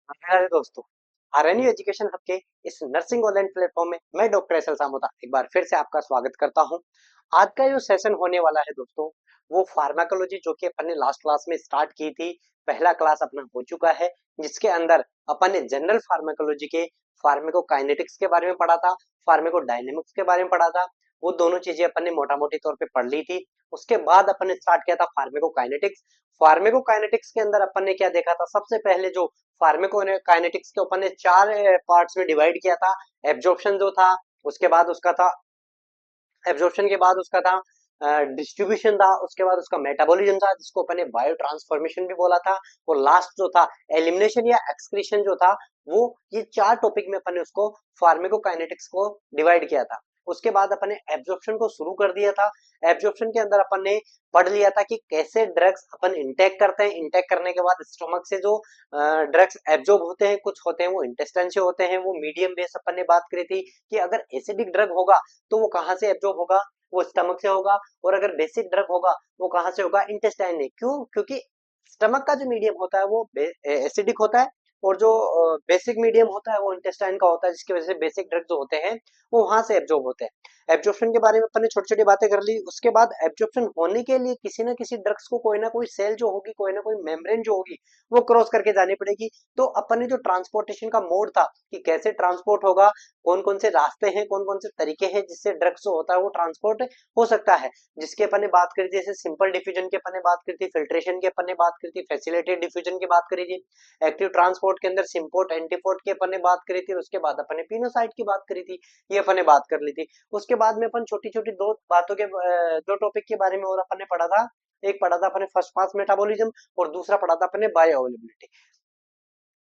Hello दोस्तों, RNU education hub के इस नर्सिंग ऑनलाइन प्लेटफॉर्म में मैं डॉक्टर एस एल सामोदा एक बार फिर से आपका स्वागत करता हूं। आज का जो सेशन होने वाला है दोस्तों, वो फार्माकोलॉजी जो कि अपन ने लास्ट क्लास में स्टार्ट की थी। पहला क्लास अपना हो चुका है, जिसके अंदर अपन ने जनरल फार्माकोलॉजी के फार्माकोकाइनेटिक्स के बारे में पढ़ा था, फार्माकोडायनेमिक्स के बारे में पढ़ा था। वो दोनों चीजें अपन ने मोटा मोटी तौर पे पढ़ ली थी। उसके बाद अपन ने स्टार्ट किया था फार्माकोकाइनेटिक्स। फार्माकोकाइनेटिक्स के अंदर अपन ने क्या देखा था, सबसे पहले जो फार्माकोकाइनेटिक्स के अपन ने चार पार्ट्स में डिवाइड किया था। एब्जॉर्प्शन जो था, उसके बाद उसका था एब्जॉर्प्शन के बाद उसका था डिस्ट्रीब्यूशन था, उसके बाद उसका मेटाबॉलिज्म था जिसको अपन ने बायो ट्रांसफॉर्मेशन भी बोला था, और लास्ट जो था एलिमिनेशन या एक्सक्रीशन जो था। वो ये चार टॉपिक में अपन ने उसको फार्माकोकाइनेटिक्स को डिवाइड किया था। उसके बाद अपन ने एब्जॉर्प्शन को शुरू कर दिया था। एब्जॉर्प्शन के अंदर अपन ने पढ़ लिया था कि कैसे ड्रग्स अपन इंटेक करते हैं। इंटेक करने के बाद स्टमक से जो ड्रग्स एब्जॉर्ब होते हैं, कुछ होते हैं वो इंटेस्टाइन से होते हैं, वो मीडियम बेस अपन ने बात करी थी कि अगर एसिडिक ड्रग होगा तो वो कहाँ से एब्जॉर्ब होगा, वो स्टमक से होगा। और अगर बेसिक ड्रग होगा वो कहाँ से होगा, इंटेस्टाइन में। क्यों? क्योंकि स्टमक का जो मीडियम होता है वो एसिडिक होता है, और जो बेसिक मीडियम होता है वो इंटेस्टाइन का होता है, जिसकी वजह से बेसिक ड्रग जो होते हैं वो वहां से एब्जॉर्ब होते हैं। एब्जॉर्प्शन के बारे में अपन ने छोटी छोटी बातें कर ली। उसके बाद एब्जॉर्प्शन होने के लिए किसी ना किसी ड्रग्स को कोई ना कोई सेल जो होगी, कोई ना कोई मेम्ब्रेन जो होगी, वो क्रॉस करके जानी पड़ेगी। तो अपन ने जो ट्रांसपोर्टेशन का मोड था कि कैसे ट्रांसपोर्ट होगा, कौन कौन से रास्ते हैं, कौन कौन से तरीके हैं जिससे ड्रग्स जो होता है वो ट्रांसपोर्ट हो सकता है, जिसके अपन ने बात करी थी। जैसे सिंपल डिफ्यूजन की अपन ने बात करी थी, फिल्ट्रेशन की अपन ने बात करी थी, फैसिलिटेड डिफ्यूजन की बात करी थी, एक्टिव ट्रांसपोर्ट के अंदर सिम्पोर्ट एंटीपोर्ट की अपन ने बात करी थी, उसके बाद अपन ने पिनोसाइड की बात करी थी। ये अपन ने बात कर ली थी। उसके बाद में अपन छोटी छोटी दो बातों के दो टॉपिक के बारे में और अपन ने पढ़ा था। एक पढ़ा था अपन ने फर्स्ट पास मेटाबॉलिज्म, और दूसरा पढ़ा था अपन ने बायो अवेलेबिलिटी।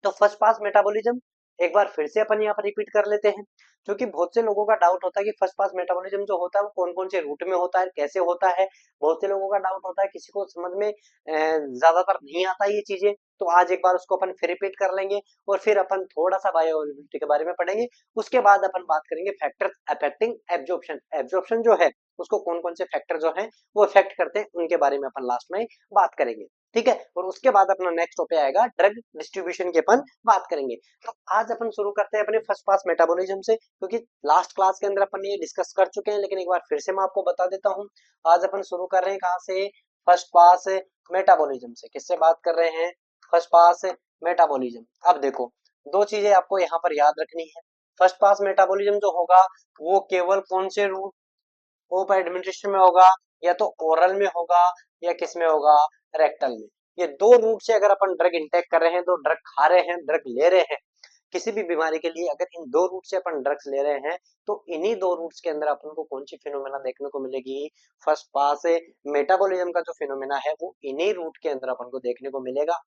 तो फर्स्ट पास मेटाबॉलिज्म एक बार फिर से अपन यहाँ पर रिपीट कर लेते हैं, क्योंकि बहुत से लोगों का डाउट होता है कि फर्स्ट पास मेटाबॉलिज्म जो होता है वो कौन कौन से रूट में होता है, कैसे होता है। बहुत से लोगों का डाउट होता है, किसी को समझ में ज्यादातर नहीं आता ये चीजें। तो आज एक बार उसको अपन फिर रिपीट कर लेंगे, और फिर अपन थोड़ा सा बायो अवेलेबिलिटी के बारे में पढ़ेंगे। उसके बाद अपन बात करेंगे फैक्टर्स अफेक्टिंग एब्जॉर्प्शन। एब्जॉर्प्शन जो है उसको कौन कौन से फैक्टर जो है वो अफेक्ट करते हैं, उनके बारे में अपन लास्ट में बात करेंगे। ठीक है, और उसके बाद अपना नेक्स्ट टॉपिक आएगा ड्रग डिस्ट्रीब्यूशन की अपन बात करेंगे। तो आज अपन शुरू करते हैं अपने फर्स्ट पास मेटाबॉलिज्म से, क्योंकि लास्ट क्लास के अंदर अपन ये डिस्कस कर चुके हैं, लेकिन एक बार फिर से मैं आपको बता देता हूँ। आज अपन शुरू कर रहे हैं कहाँ से? फर्स्ट पास मेटाबॉलिज्म से। किससे बात कर रहे हैं? First pass metabolism. अब देखो, दो चीजें आपको यहाँ पर याद रखनी है। फर्स्ट पास मेटाबॉलिज्म जो होगा वो केवल कौन से रूट ऑफ एडमिनिस्ट्रेशन में होगा, या तो ओरल में होगा या किस में होगा, रेक्टल में। ये दो रूट से अगर अपन ड्रग इंटेक कर रहे हैं, तो ड्रग खा रहे हैं, ड्रग ले रहे हैं किसी भी बीमारी के लिए, अगर इन दो रूट से अपन ड्रग्स ले रहे हैं, तो इन्हीं दो रूट्स के अंदर अपन को कौन सी फिनोमेना देखने को मिलेगी? फर्स्ट पास मेटाबॉलिज्म का जो फिनोमेना है वो इन्हीं रूट के अंदर अपन को देखने को मिलेगा।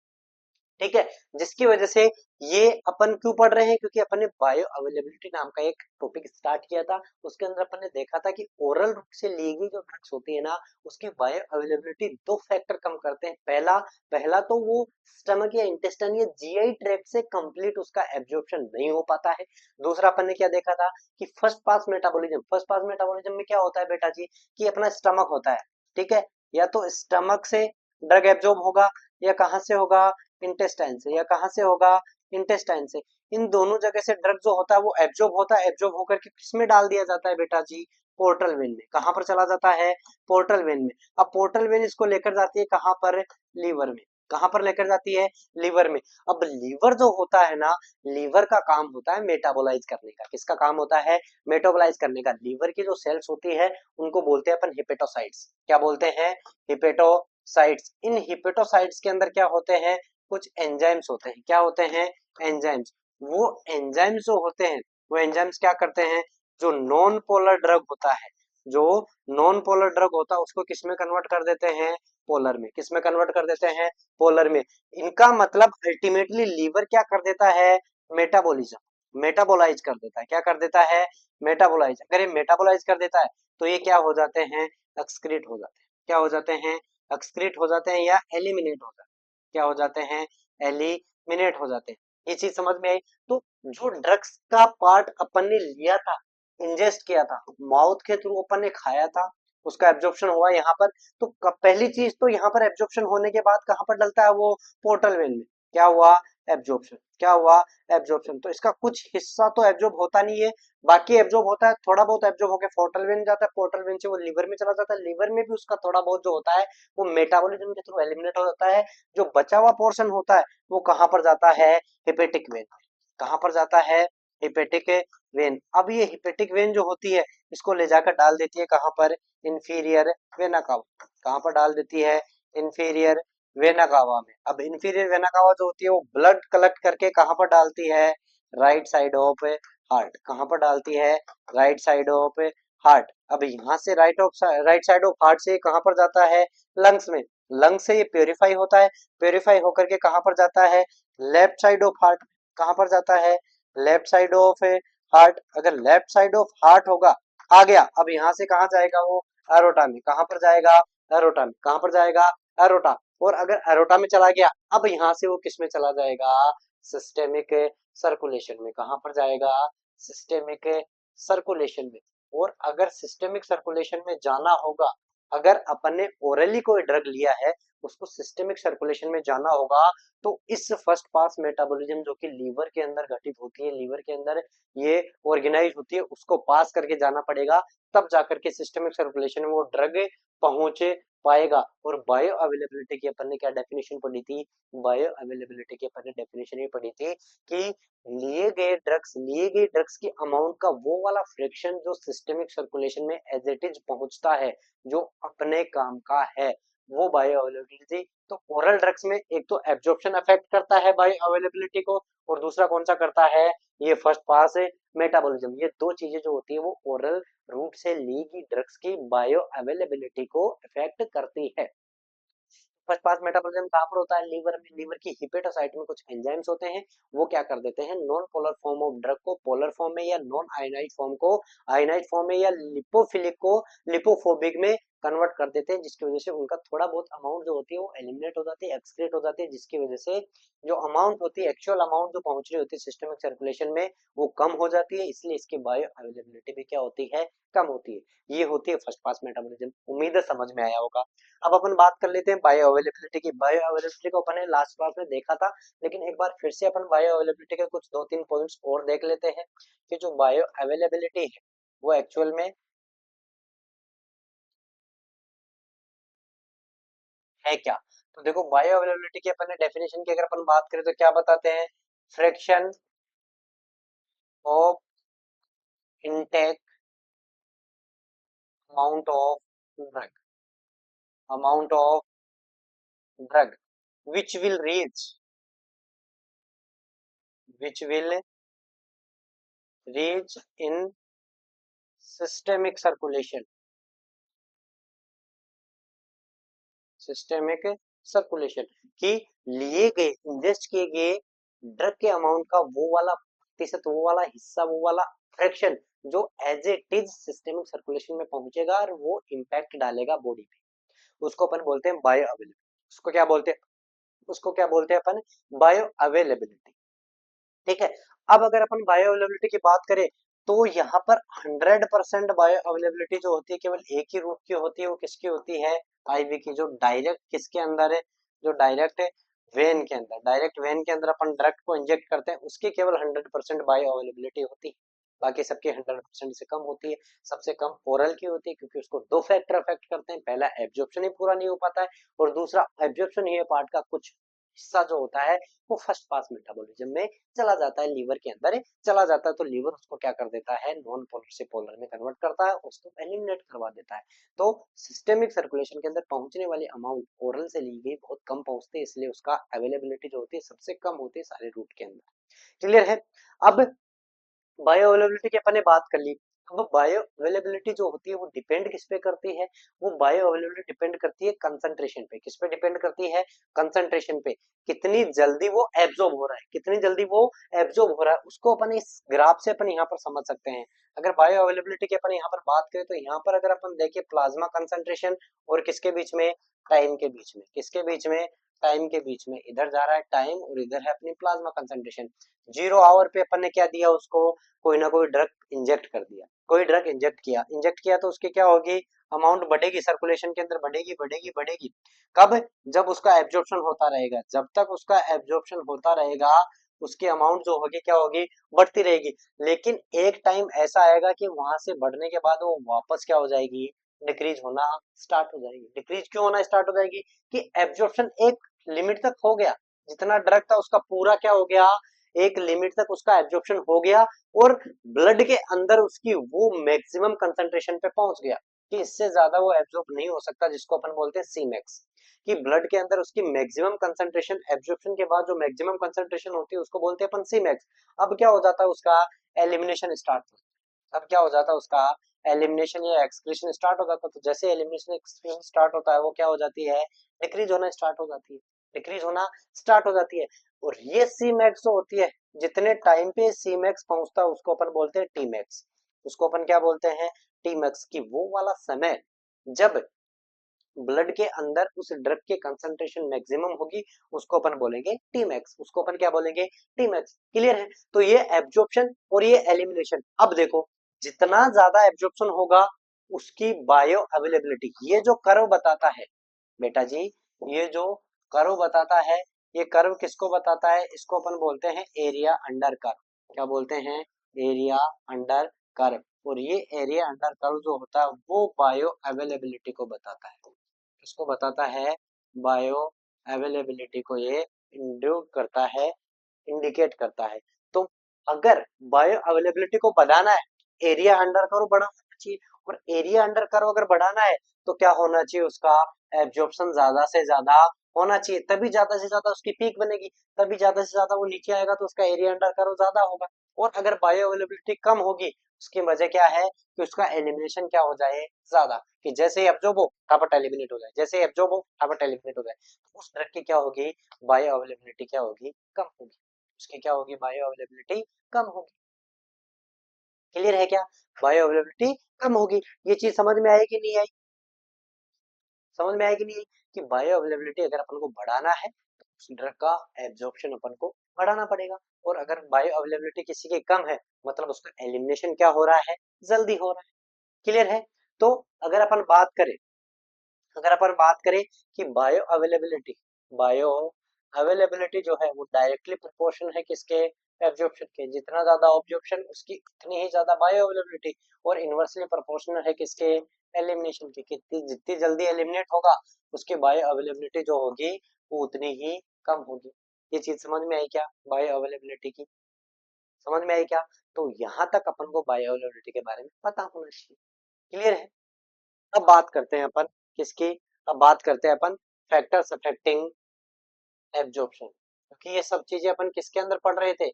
ठीक है, जिसकी वजह से ये अपन क्यों पढ़ रहे हैं, क्योंकि अपन ने बायो अवेलेबिलिटी नाम का एक टॉपिक स्टार्ट किया था। उसके अंदर अपन ने देखा था कि ओरल रूट से ली गई जो ड्रग्स होती है ना, उसकी बायो अवेलेबिलिटी दो फैक्टर कम करते हैं। पहला पहला तो वो स्टमक या इंटेस्टाइन या जीआई ट्रैक्ट से कंप्लीट उसका एब्जॉर्प्शन नहीं हो पाता है। दूसरा अपन ने क्या देखा था कि फर्स्ट पास मेटाबॉलिज्म में क्या होता है बेटा जी, कि अपना स्टमक होता है। ठीक है, या तो स्टमक से ड्रग एब्जॉर्ब होगा, या कहाँ से होगा, इंटेस्टाइन से। या कहां से होगा, इंटेस्टाइन से। इन दोनों जगह से ड्रग जो होता है वो एब्जॉर्ब होता है, एब्जॉर्ब होकर के किसमें डाल दिया जाता है बेटा जी? पोर्टल वेन में। कहां पर चला जाता है? पोर्टल वेन में। अब पोर्टल वेन इसको लेकर जाती है कहां पर? लीवर में। कहां पर लेकर जाती है? लीवर में। अब लीवर जो होता है ना, लीवर का काम होता है मेटाबोलाइज करने का। किसका काम होता है? मेटाबोलाइज करने का। लीवर की जो सेल्स होती है उनको बोलते हैं अपन हिपेटोसाइट्स। क्या बोलते हैं? हिपेटोसाइट्स। इन हिपेटोसाइट्स के अंदर क्या होते हैं? कुछ एंजाइम्स होते हैं। क्या होते हैं? एंजाइम्स। वो एंजाइम्स जो होते हैं, वो एंजाइम्स क्या करते हैं? जो नॉन पोलर ड्रग होता है, जो नॉन पोलर ड्रग होता है उसको किस में कन्वर्ट कर देते हैं? पोलर में। किस में कन्वर्ट कर देते हैं? पोलर में। इनका मतलब अल्टीमेटली लीवर क्या कर देता है? मेटाबॉलिज्म, मेटाबोलाइज कर देता है। क्या कर देता है? मेटाबोलाइज। अगर ये मेटाबोलाइज कर देता है तो ये क्या हो जाते हैं? एक्सक्रीट हो जाते हैं। क्या हो जाते हैं? एक्सक्रीट हो जाते हैं या एलिमिनेट हो जाते हैं। क्या हो जाते हैं? एलिमिनेट हो जाते हैं। ये चीज समझ में आई? तो जो ड्रग्स का पार्ट अपन ने लिया था, इंजेस्ट किया था, माउथ के थ्रू अपन ने खाया था, उसका एब्जॉर्प्शन हुआ यहाँ पर। तो पहली चीज तो यहाँ पर एब्जॉर्प्शन होने के बाद कहाँ पर डलता है वो? पोर्टल वेन में। क्या हुआ? एब्जॉर्प्शन। क्या हुआ, एब्जॉर्प्शन। तो इसका कुछ हिस्सा तो एब्जॉर्ब होता नहीं है, बाकी एब्जॉर्ब होता है, थोड़ा बहुत एब्जॉर्ब होकर पोर्टल वेन जाता है, पोर्टल वेन से वो लीवर में चला जाता है, लीवर में भी उसका थोड़ा बहुत जो होता है वो मेटाबॉलिज्म के थ्रू एलिमिनेट हो जाता है। जो बचा हुआ पोर्शन होता है वो कहाँ पर जाता है, हिपेटिक वेन। कहाँ पर जाता है, हिपेटिक वेन। अब ये हिपेटिक वेन जो होती है इसको ले जाकर डाल देती है कहाँ पर, इंफीरियर वेना कावा। कहाँ पर डाल देती है, इंफीरियर वेना कावा में। अब इंफीरियर वेना कावा जो होती है वो ब्लड कलेक्ट करके कहाँ पर डालती है, राइट साइड ऑफ हार्ट। कहाँ पर डालती है, राइट साइड ऑफ हार्ट। अब यहाँ से राइट साइड ऑफ हार्ट से कहाँ पर जाता है, लंग्स में। लंग्स से ये प्योरीफाई होता है, प्योरीफाई होकर के कहाँ पर जाता है, लेफ्ट साइड ऑफ हार्ट। कहाँ पर जाता है, लेफ्ट साइड ऑफ हार्ट। अगर लेफ्ट साइड ऑफ हार्ट होगा, आ गया, अब यहाँ से कहाँ जाएगा वो, एरोटा में। कहाँ पर जाएगा, एरोटा में। कहाँ पर जाएगा, एरोटा। और अगर एरोटा में चला गया, अब यहाँ से वो किस में चला जाएगा, सिस्टेमिक सर्कुलेशन में। कहाँ पर जाएगा, सिस्टेमिक सर्कुलेशन में। और अगर सिस्टेमिक सर्कुलेशन में जाना होगा, अगर अपन ने ओरली कोई ड्रग लिया है, उसको सिस्टेमिक सर्कुलेशन में जाना होगा, तो इस फर्स्ट पास मेटाबॉलिज्म जो कि लीवर के अंदर घटित होती है, लीवर के अंदर ये ऑर्गेनाइज होती है, उसको पास करके जाना पड़ेगा, तब जाकर के सिस्टेमिक सर्कुलेशन में वो ड्रग पहुंच पाएगा। और बायो अवेलेबिलिटी की अपन ने क्या डेफिनेशन पढ़ी थी, बायो अवेलेबिलिटी की अपन ने डेफिनेशन ये पढ़ी थी कि लिए गए ड्रग्स की अमाउंट का वो वाला फ्रैक्शन जो सिस्टेमिक सर्कुलेशन में एज इट इज पहुंचता है, जो अपने काम का है, वो बायो अवेलेबिलिटी। तो ओरल ड्रग्स में एक तो एब्जॉर्प्शन अफेक्ट करता है बायो अवेलेबिलिटी को, और दूसरा कौन सा करता है, ये फर्स्ट पास है मेटाबॉलिज्म। ये दो चीजें जो होती है वो ओरल रूट से ली गई ड्रग्स की बायो अवेलेबिलिटी को इफेक्ट करती है। फर्स्ट पास मेटाबॉलिज्म कहाँ पर होता है, लीवर में। लीवर की हिपेटोसाइट में कुछ एंजाइम्स होते हैं, वो क्या कर देते हैं, non polar form of drug को पोलर फॉर्म में, या नॉन आयनाइड फॉर्म को आयनाइड फॉर्म में, या लिपोफिलिक को लिपोफोबिक में कन्वर्ट कर देते हैं, जिसकी वजह से उनका थोड़ा बहुत अमाउंट जो होती है वो एलिमिनेट हो जाती है, एक्सक्रीट हो जाती है, जिसकी वजह से जो अमाउंट होती है, एक्चुअल अमाउंट जो पहुंच रही होती है सिस्टमिक सर्कुलेशन में, वो कम हो जाती है। इसलिए इसकी बायो अवेलेबिलिटी भी क्या होती है, कम होती है। ये होती है फर्स्ट पास मेटाबॉलिज्म। उम्मीद है समझ में आया होगा। अब अपन बात कर लेते हैं बायो अवेलेबिलिटी की। बायो अवेलेबिलिटी को अपन ने लास्ट क्लास में देखा था, लेकिन एक बार फिर से अपन बायो अवेलेबिलिटी के कुछ दो तीन पॉइंट्स और देख लेते हैं कि जो बायो अवेलेबिलिटी है वो एक्चुअल में है क्या। तो देखो, बायो अवेलेबिलिटी की अपन ने डेफिनेशन की अगर अपन बात करें तो क्या बताते हैं, fraction of intake amount of drug, amount of drug which will reach, which will reach in systemic circulation, systemic circulation की लिए गए, इन्वेस्ट किए गए ड्रग के अमाउंट का वो वाला प्रतिशत, वो वाला हिस्सा, वो वाला फ्रैक्शन जो as it is systemic circulation में पहुंचेगा और वो इम्पैक्ट डालेगा बॉडी पे, उसको अपन बोलते हैं बायो अवेलेबिलिटी। उसको क्या बोलते हैं, उसको क्या बोलते हैं अपन, बायो अवेलेबिलिटी। ठीक है। अब अगर अपन बायो अवेलेबिलिटी की बात करें, तो यहाँ पर 100% बायो अवेलेबिलिटी जो होती है केवल एक ही रूट की होती है, वो किसकी होती है, आईवी की। जो डायरेक्ट किसके अंदर है, जो डायरेक्ट वेन के अंदर, डायरेक्ट वेन के अंदर अपन ड्रग को इंजेक्ट करते हैं, उसकी केवल 100% बायो अवेलेबिलिटी होती है। बाकी सबकी 100% से कम होती है। सबसे कम ओरल की होती है, क्योंकि उसको दो फैक्टर अफेक्ट करते हैं, पहला एब्जॉर्प्शन ही पूरा नहीं हो पाता है, और दूसरा एब्जॉर्प्शन ही पार्ट का कुछ हिस्सा जो होता है वो फर्स्ट पास मेटाबॉलिज्म में चला जाता है, लीवर के अंदर चला जाता है। तो लीवर उसको क्या कर देता है, नॉन पोलर से पोलर में कन्वर्ट करता है, उसको एलिमिनेट करवा देता है। तो सिस्टेमिक सर्कुलेशन के अंदर पहुंचने वाली अमाउंट ओरल से ली गई बहुत कम पहुंचती है, इसलिए उसका अवेलेबिलिटी जो होती है सबसे कम होती है सारे रूट के अंदर। क्लियर है। अब बायो अवेलेबिलिटी की अपन ने बात कर ली। अब बायो अवेलेबिलिटी जो होती है वो डिपेंड किस पे करती है, वो बायो अवेलेबिलिटी डिपेंड करती है कंसंट्रेशन पे। किस पे डिपेंड करती है, कंसंट्रेशन पे। कितनी जल्दी वो एब्जॉर्ब हो रहा है, कितनी जल्दी वो एब्जॉर्ब हो रहा है, उसको अपन इस ग्राफ से अपन यहाँ पर समझ सकते हैं। अगर बायो अवेलेबिलिटी की अपन यहाँ पर बात करें, तो यहाँ पर अगर अपन देखें प्लाज्मा कंसंट्रेशन और किसके बीच में, टाइम के बीच में, किसके बीच में, टाइम के बीच में। इधर जा रहा है टाइम और इधर है अपनी प्लाज्मा कंसंट्रेशन। 0 आवर पे अपन ने क्या दिया उसको, कोई ना कोई ड्रग इंजेक्ट कर दिया, कोई ड्रग इंजेक्ट किया, इंजेक्ट किया तो उसकी क्या होगी, अमाउंट बढ़ेगी, सर्कुलेशन के अंदर बढ़ेगी बढ़ेगी बढ़ेगी। कब, जब उसका एब्जॉर्प्शन होता रहेगा, जब तक उसका एब्जॉर्प्शन होता रहेगा, उसकी अमाउंट जो होगी क्या होगी, बढ़ती रहेगी। लेकिन एक टाइम ऐसा आएगा कि वहां से बढ़ने के बाद वो वापस क्या हो जाएगी, डिक्रीज होना स्टार्ट हो जाएगी। डिक्रीज क्यों होना स्टार्ट हो जाएगी, कि एब्जॉर्प्शन एक लिमिट तक हो गया, जितना ड्रग था उसका पूरा क्या हो गया, एक लिमिट तक उसका एब्जॉर्प्शन हो गया, और ब्लड के अंदर उसकी वो मैक्सिमम कंसंट्रेशन पे पहुंच गया कि इससे ज्यादा वो एब्जॉर्ब नहीं हो सकता, जिसको अपन बोलते हैं सी मैक्स, कि ब्लड के अंदर उसकी मैक्सिमम कंसंट्रेशन, एब्जॉर्प्शन के बाद जो मैक्सिमम कंसंट्रेशन होती है उसको बोलते हैं अपन सी मैक्स। अब क्या हो जाता है, उसका एलिमिनेशन स्टार्ट हो, अब क्या हो जाता है, उसका एलिमिनेशन या एक्सक्रीशन स्टार्ट हो जाता है। तो जैसे एलिमिनेशन एक्सक्रीशन स्टार्ट होता है वो क्या हो जाती है, डिक्रीज होना स्टार्ट हो जाती है, डिक्रीज होना स्टार्ट हो जाती है। और ये सी मैक्स जो होती है, जितने टाइम पे सी मैक्स पहुंचता है उसको अपन बोलते हैं टी मैक्स, उसको अपन क्या बोलते हैं, टी मैक्स, की वो वाला समय जब ब्लड के अंदर उस ड्रग की कंसंट्रेशन मैक्सिमम होगी, उसको अपन बोलेंगे टी मैक्स, उसको अपन क्या बोलेंगे, टी मैक्स। क्लियर है। तो ये एब्जॉर्प्शन और ये एलिमिनेशन। अब देखो, जितना ज्यादा एब्जॉर्प्शन होगा उसकी बायो अवेलेबिलिटी, ये जो कर्व बताता है बेटा जी, ये जो कर्व बताता है, ये कर्व किसको बताता है, इसको अपन बोलते हैं एरिया अंडर कर्व। क्या बोलते हैं, एरिया अंडर कर्व। और ये एरिया अंडर कर्व जो होता है वो बायो अवेलेबिलिटी को बताता है, इसको बताता है, बायो अवेलेबिलिटी को ये इंड्यूस करता है, इंडिकेट करता है। तो अगर बायो अवेलेबिलिटी को बढ़ाना है, एरिया अंडर कर्व बढ़ाना चाहिए, और एरिया अंडर कर्व अगर बढ़ाना है तो क्या होना चाहिए, उसका एब्जॉर्प्शन ज्यादा से ज्यादा होना चाहिए, तभी ज्यादा से ज्यादा उसकी पीक बनेगी, तभी ज्यादा से ज्यादा वो नीचे आएगा तो उसका एरिया अंडर कर्व ज्यादा होगा। और अगर बायो अवेलेबिलिटी कम होगी, उसकी वजह क्या है, कि उसका एलिमिनेशन क्या हो जाए, ज्यादा, कि जैसे ही एब्जॉर्ब हो फटाफट एलिमिनेट हो जाए, जैसे ही एब्जॉर्ब हो फटाफट एलिमिनेट हो जाए, तो उस ड्रग की क्या होगी, बायो अवेलेबिलिटी क्या होगी, कम होगी, उसकी क्या होगी, बायो अवेलेबिलिटी कम होगी। क्लियर है क्या, बायो अवेलेबिलिटी कम होगी। ये चीज समझ में आई कि नहीं आई, समझ में आई कि नहीं आई, कि बायो अवेलेबिलिटी अगर अपन को बढ़ाना है तो उस ड्रग का एब्जॉर्प्शन अपन को बढ़ाना पड़ेगा। और अगर बायो अवेलेबिलिटी किसी की कम है, मतलब उसका एलिमिनेशन क्या हो रहा है, जल्दी हो रहा है। क्लियर है। तो अगर अपन बात करें, अगर अपन बात करें कि बायो अवेलेबिलिटी जो है वो डायरेक्टली प्रोपोर्शन है किसके, एब्जॉर्प्शन के, जितना ज्यादा ऑब्जॉर्प्शन उसकी उतनी ही ज्यादा बायो अवेलेबिलिटी, और इनवर्सली प्रोपोर्शनल है किसके, एलिमिनेशन के, कितनी जितनी जल्दी एलिमिनेट होगा उसकी बायो अवेलेबिलिटी जो होगी वो उतनी ही कम होगी। ये चीज समझ में आई क्या, बायो अवेलेबिलिटी की, समझ में आई क्या। तो यहाँ तक अपन को बायो अवेलेबिलिटी के बारे में पता होना चाहिए। क्लियर है। अब बात करते हैं अपन किसकी, अब बात करते हैं अपन फैक्टर्स अफेक्टिंग एब्जॉर्प्शन, क्योंकि ये सब चीजें अपन किसके अंदर पढ़ रहे थे,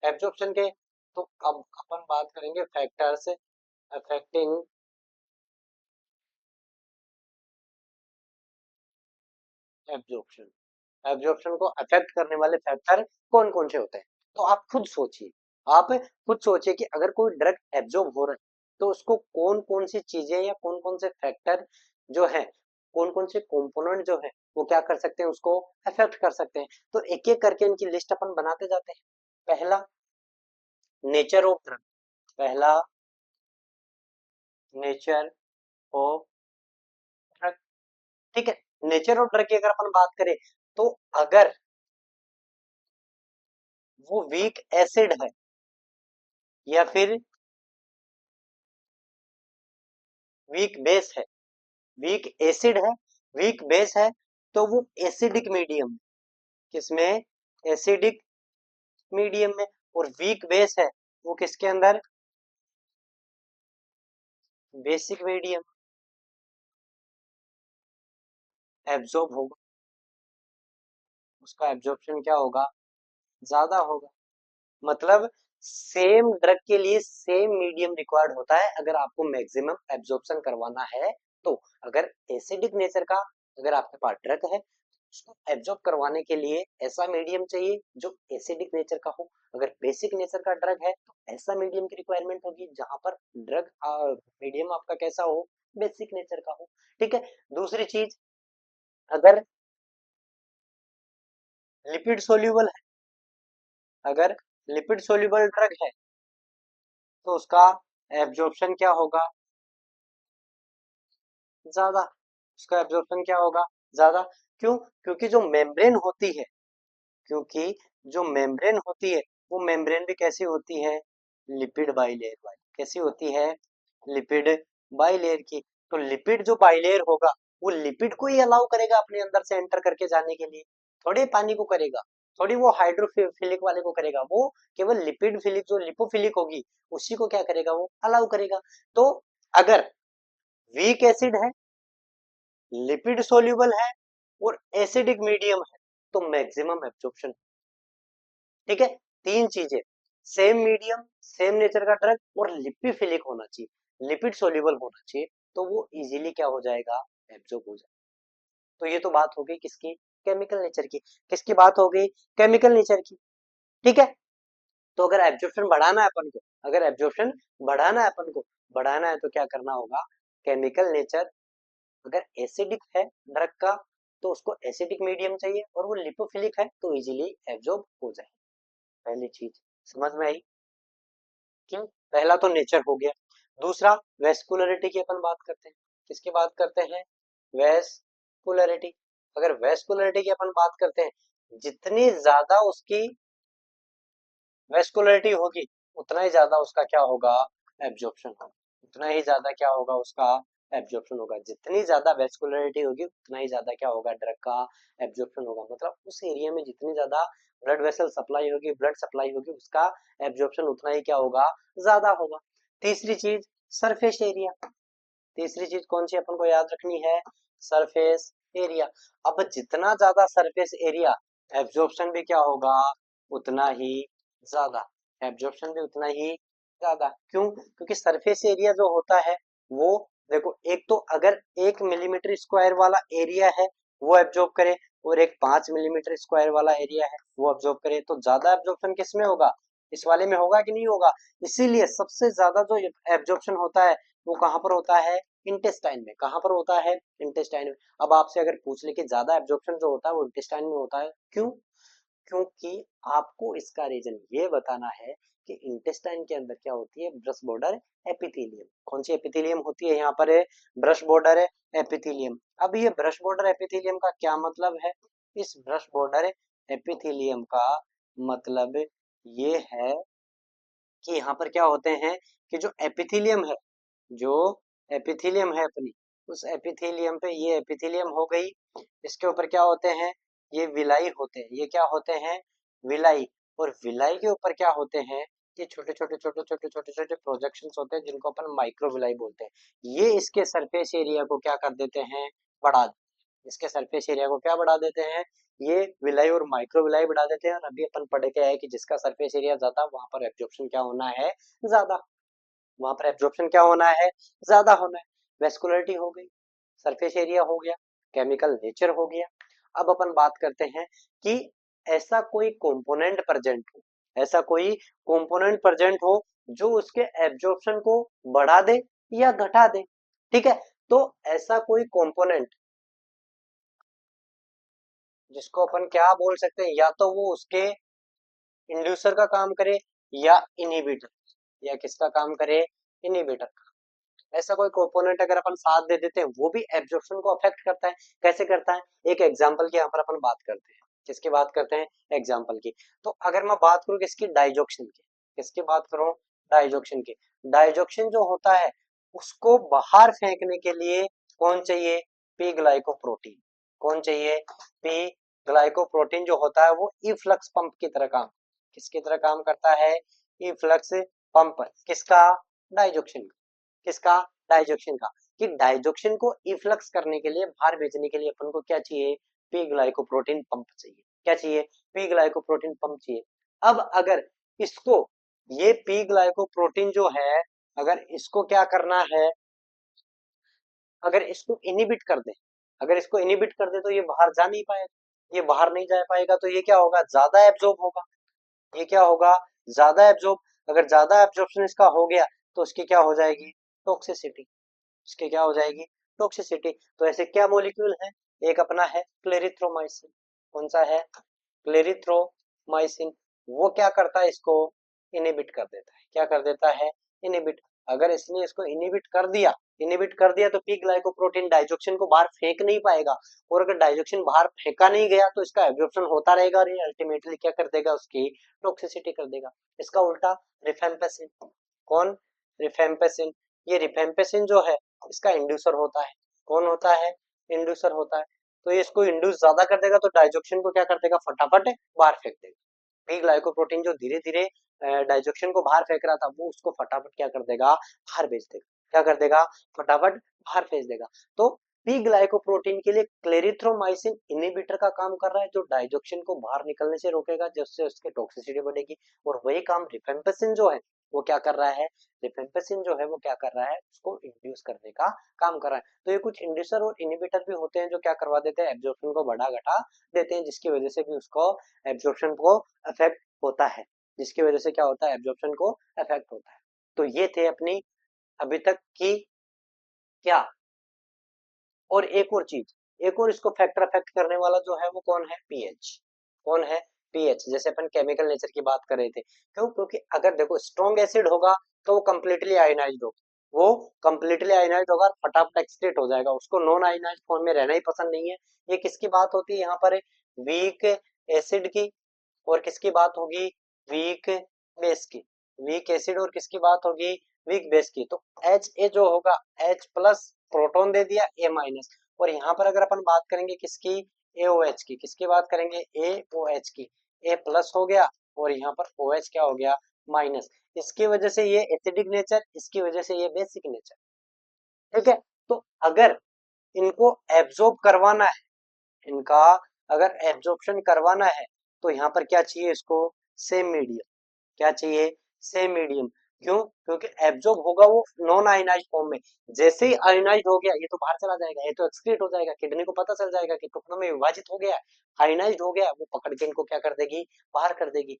एब्जॉर्प्शन के। तो अब अपन बात करेंगे फैक्टर्स अफेक्टिंग एब्जॉर्प्शन, एब्जॉर्प्शन को अफेक्ट करने वाले फैक्टर कौन कौन से होते हैं। तो आप खुद सोचिए, आप खुद सोचिए कि अगर कोई ड्रग एब्जॉर्ब हो रहा है तो उसको कौन कौन सी चीजें या कौन कौन से फैक्टर जो है, कौन कौन से कंपोनेंट जो है वो क्या कर सकते हैं, उसको अफेक्ट कर सकते हैं। तो एक एक करके इनकी लिस्ट अपन बनाते जाते हैं। पहला, नेचर ऑफ ड्रग, पहला नेचर ऑफ ड्रग। ठीक है। नेचर ऑफ ड्रग की अगर अपन बात करें, तो अगर वो वीक एसिड है या फिर वीक बेस है, वीक एसिड है, वीक बेस है, तो वो एसिडिक मीडियम, किसमें, एसिडिक मीडियम में। और वीक बेस है वो किसके अंदर, बेसिक मीडियम, एब्जॉर्ब होगा, उसका एब्जॉर्प्शन क्या होगा, ज्यादा होगा। मतलब सेम ड्रग के लिए सेम मीडियम रिक्वायर्ड होता है अगर आपको मैक्सिमम एब्जॉर्प्शन करवाना है। तो अगर एसिडिक नेचर का अगर आपके पास ड्रग है, उसको एब्जॉर्ब करवाने के लिए ऐसा मीडियम चाहिए जो एसिडिक नेचर का हो। अगर बेसिक नेचर का ड्रग है तो ऐसा मीडियम की रिक्वायरमेंट होगी जहां पर ड्रग मीडियम आपका कैसा हो, बेसिक नेचर का हो। ठीक है। दूसरी चीज, अगर लिपिड सोल्यूबल है, अगर लिपिड सोल्यूबल ड्रग है तो उसका एब्जॉर्प्शन क्या होगा, ज्यादा, उसका एब्जॉर्प्शन क्या होगा, ज्यादा। क्यों, क्योंकि जो मेम्ब्रेन होती है, क्योंकि जो मेम्ब्रेन होती है वो मेम्ब्रेन भी कैसी होती है, लिपिड बाइलेयर वाली। कैसी होती है, लिपिड बाइलेयर की। तो लिपिड जो बाइलेयर होगा वो लिपिड को ही अलाउ करेगा अपने अंदर से एंटर करके जाने के लिए, थोड़े पानी को करेगा, थोड़ी वो हाइड्रोफिलिक वाले को करेगा। वो केवल लिपिड फिलिक जो लिपोफिलिक होगी उसी को क्या करेगा, वो अलाउ करेगा। तो अगर वीक एसिड है, लिपिड सोल्यूबल है और एसिडिक मीडियम है तो मैक्सिमम एब्जॉर्प्शन। ठीक है, तीन चीजें, सेम मीडियम, सेम नेचर का ड्रग और लिपिफिलिक होना चाहिए, लिपिड सोल्यूबल होना चाहिए, तो वो इजीली क्या हो जाएगा, एब्जॉर्ब हो जाएगा। तो ये तो बात हो गई किसकी, केमिकल नेचर की। किसकी बात हो गई, केमिकल नेचर की। ठीक है, तो अगर एब्जॉर्प्शन बढ़ाना है अपन को, अगर एब्जॉर्प्शन बढ़ाना है अपन को, बढ़ाना है तो क्या करना होगा, केमिकल नेचर अगर एसिडिक है ड्रग का तो उसको एसिडिक मीडियम चाहिए, और वो लिपोफिलिक है तो इजीली एब्जॉर्ब हो जाए। पहली चीज समझ में आई। क्यों, पहला तो नेचर हो गया। दूसरा वेस्कुलरिटी की अपन बात करते हैं। किसकी बात करते हैं, वेस्कुलरिटी। अगर वेस्कुलरिटी की अपन बात करते हैं, जितनी ज्यादा उसकी वेस्कुलरिटी होगी उतना ही ज्यादा उसका क्या होगा, एब्जॉर्प्शन होगा। उतना ही ज्यादा क्या होगा उसका, एब्जॉर्प्शन होगा। जितनी ज्यादा वेस्कुलरिटी होगी उतना ही ज्यादा क्या होगा, ड्रग का एब्जॉर्प्शन होगा। मतलब उस एरिया में जितनी ज्यादा ब्लड वेसल सप्लाई होगी, ब्लड सप्लाई होगी, उसका एब्जॉर्प्शन उतना ही क्या होगा, ज्यादा होगा। तीसरी चीज सरफेस एरिया। तीसरी चीज कौन सी अपन को याद रखनी है, सरफेस एरिया। अब जितना ज्यादा सरफेस एरिया, एब्जॉर्प्शन भी क्या होगा, उतना ही ज्यादा। एब्जॉर्प्शन भी उतना ही ज्यादा। क्यों, क्योंकि सरफेस एरिया जो होता है वो, देखो एक तो अगर 1 मिलीमीटर स्क्वायर वाला एरिया है वो एब्जॉर्ब करे, और एक 5 मिलीमीटर स्क्वायर वाला एरिया है वो एब्जॉर्ब करे, तो ज्यादा एब्जॉर्प्शन किस में होगा, इस वाले में होगा कि नहीं होगा। इसीलिए सबसे ज्यादा जो एब्जॉर्प्शन होता है वो कहाँ पर होता है, इंटेस्टाइन में। कहाँ पर होता है, इंटेस्टाइन में। अब आपसे अगर पूछ ले कि ज्यादा एब्जॉर्प्शन जो होता है वो इंटेस्टाइन में होता है, क्यों, क्योंकि आपको इसका रीजन ये बताना है कि इंटेस्टाइन के अंदर क्या होती है, ब्रश बॉर्डर एपिथेलियम। कौन सी एपिथेलियम होती है, यहाँ पर है ब्रश बॉर्डर एपिथेलियम। अब ये ब्रश बॉर्डर एपिथेलियम का क्या मतलब है, इस ब्रश बॉर्डर एपिथेलियम का मतलब ये है कि यहाँ पर क्या होते हैं, कि जो एपिथेलियम है, जो एपिथेलियम है अपनी, उस एपिथेलियम पे, ये एपिथेलियम हो गई, इसके ऊपर क्या होते हैं, ये विलाई होते हैं। ये क्या होते हैं, विलाई। और विलाई के ऊपर क्या होते हैं, ये छोटे छोटे छोटे छोटे छोटे छोटे प्रोजेक्शंस होते हैं जिनको अपन माइक्रोविलाई बोलते हैं। ये इसके सरफेस एरिया को क्या कर देते हैं, बढ़ा, इसके सरफेस एरिया को क्या बढ़ा देते हैं, ये विलाई और माइक्रो विलाई बढ़ा देते हैं। और अभी अपन पढ़ के आए कि जिसका सरफेस एरिया ज्यादा वहां पर एब्जॉर्प्शन क्या होना है, ज्यादा। वहां पर एब्जॉर्प्शन क्या होना है, ज्यादा होना है। वेस्कुलरिटी हो गई, सरफेस एरिया हो गया, केमिकल नेचर हो गया। अब अपन बात करते हैं कि ऐसा कोई कंपोनेंट प्रेजेंट हो, ऐसा कोई कंपोनेंट प्रेजेंट हो जो उसके एब्जॉर्प्शन को बढ़ा दे या घटा दे। ठीक है, तो ऐसा कोई कंपोनेंट जिसको अपन क्या बोल सकते हैं, या तो वो उसके इंड्यूसर का काम करे या इनहिबिटर, या किसका काम करे, इनहिबिटर का। ऐसा कोई कंपोनेंट अगर अपन साथ दे देते हैं वो भी एब्जॉर्प्शन को अफेक्ट करता है। कैसे करता है, एक एग्जांपल की यहाँ पर अपन बात करते हैं। किसकी बात करते हैं, एग्जांपल की। तो अगर मैं बात करूं किसकी, डाइजॉक्सिन की। किसकी बात करूं, डाइजॉक्सिन की। डाइजॉक्सिन जो होता है उसको बाहर फेंकने के लिए कौन चाहिए, पी ग्लाइकोप्रोटीन। कौन चाहिए, पी ग्लाइकोप्रोटीन जो होता है वो इफ्लक्स पंप की तरह काम, किसकी तरह काम करता है, इफ्लक्स पंप। किसका, डाइजॉक्सिन का। किसका, डाइजॉक्सिन का। कि डाइजॉक्सिन को इफ्लक्स करने के लिए, बाहर भेजने के लिए अपन को क्या चाहिए, पी ग्लाइकोप्रोटीन पंप चाहिए। क्या चाहिए, पी ग्लाइकोप्रोटीन पंप चाहिए। अब अगर इसको, ये पी ग्लाइकोप्रोटीन जो है, अगर इसको क्या करना है, अगर इसको इनिबिट कर दे, अगर इसको इनिबिट कर दे तो ये बाहर जा नहीं पाएगा। ये बाहर नहीं जा पाएगा तो ये क्या होगा, ज्यादा एब्जॉर्ब होगा। ये क्या होगा, ज्यादा एब्जॉर्ब। अगर ज्यादा एब्जॉर्प्शन इसका हो गया तो उसकी क्या हो जाएगी, टॉक्सिसिटी। इसकी क्या हो जाएगी, टॉक्सिसिटी। तो ऐसे क्या मॉलिक्यूल है, एक अपना है क्लेरिथ्रोमाइसिन। कौन सा है, क्लेरिथ्रोमाइसिन। वो क्या करता है, इसको इनिबिट कर देता है। क्या कर देता है, इनिबिट। अगर इसने इसको इनिबिट कर दिया इनहिबिट कर दिया तो पी ग्लाइकोप्रोटीन डाइजोक्सिन को बाहर फेंक नहीं पाएगा, और अगर डाइजोक्सिन बाहर फेंका नहीं गया तो इसका एब्जॉर्प्शन होता रहेगा और ये अल्टीमेटली क्या कर देगा, उसकी टॉक्सिसिटी कर देगा। इसका उल्टा रिफेम्पेसिन, कौन, रिफेम्पेसिन, ये रिफेम्पेसिन जो है इसका इंड्यूसर होता है। कौन होता है, इंड्यूसर होता है। तो ये इसको इंड्यूस ज्यादा कर देगा तो डाइजोक्सिन को क्या कर देगा, फटाफट बाहर फेंक देगा। पी ग्लाइकोप्रोटीन जो धीरे धीरे डाइजोक्सिन को बाहर फेंक रहा था वो उसको फटाफट क्या कर देगा, बाहर भेज देगा। क्या कर देगा, फटाफट बाहर भेज देगा। तो पी ग्लाइकोप्रोटीन के लिए क्लेरिथ्रोमाइसिन इनहिबिटर का काम कर रहा है, जो डाइजोक्सिन को बाहर निकलने से रोकेगा, जिससे उसकी टॉक्सिसिटी बढ़ेगी। और वही काम रिफेम्पेसिन जो है वो क्या कर रहा है, रिफेम्पेसिन जो है वो क्या कर रहा है, उसको इंड्यूस करने का काम कर रहा है। तो ये कुछ इंड्यूसर और इनहिबिटर भी होते हैं जो क्या करवा देते हैं, एब्जॉर्प्शन को बढ़ा घटा देते हैं, जिसकी वजह से भी उसको एब्जॉर्प्शन को अफेक्ट होता है, जिसकी वजह से क्या होता है, एब्जॉर्प्शन को अफेक्ट होता है। तो ये थे अपनी अभी तक की क्या, और एक और चीज, एक और इसको फैक्टर अफेक्ट करने वाला जो है वो कौन है, पीएच। कौन है, पीएच। जैसे अपन केमिकल नेचर की बात कर रहे थे, क्यों, क्योंकि अगर देखो स्ट्रॉन्ग एसिड होगा तो वो कंप्लीटली आयनाइज्ड होगा, वो कंप्लीटली आयनाइज्ड होगा, फटाफट एक्सक्रीट हो जाएगा, उसको नॉन आयनाइज्ड फॉर्म में रहना ही पसंद नहीं है। ये किसकी बात होती है यहाँ पर, वीक एसिड की, और किसकी बात होगी, वीक बेस की। वीक एसिड और किसकी बात होगी, वीक बेस की। तो एच ए जो होगा, एच प्लस प्रोटोन दे दिया, ए माइनस। और यहाँ पर अगर अपन बात करेंगे किसकी, एओएच की, किसकी बात करेंगे, एओएच की, ए प्लस हो गया और यहाँ पर ओएच क्या हो गया, माइनस। इसकी वजह से ये एसिडिक नेचर, इसकी वजह से ये बेसिक नेचर। ठीक है। तो अगर इनको एब्जॉर्ब करवाना है, इनका अगर एब्जॉर्प्शन करवाना है तो यहाँ पर क्या चाहिए इसको, सेम मीडियम। क्या चाहिए, सेम मीडियम। क्यों, क्योंकि एब्जॉर्ब होगा वो नॉन आयनाइज्ड फॉर्म में। जैसे ही आयनाइज्ड हो गया ये तो बाहर चला जाएगा, ये तो एक्सक्रीट हो जाएगा, किडनी को पता चल जाएगा कि टुकड़ों में विभाजित हो गया, आयनाइज्ड हो गया, वो पकड़ के इनको क्या कर देगी, बाहर कर देगी।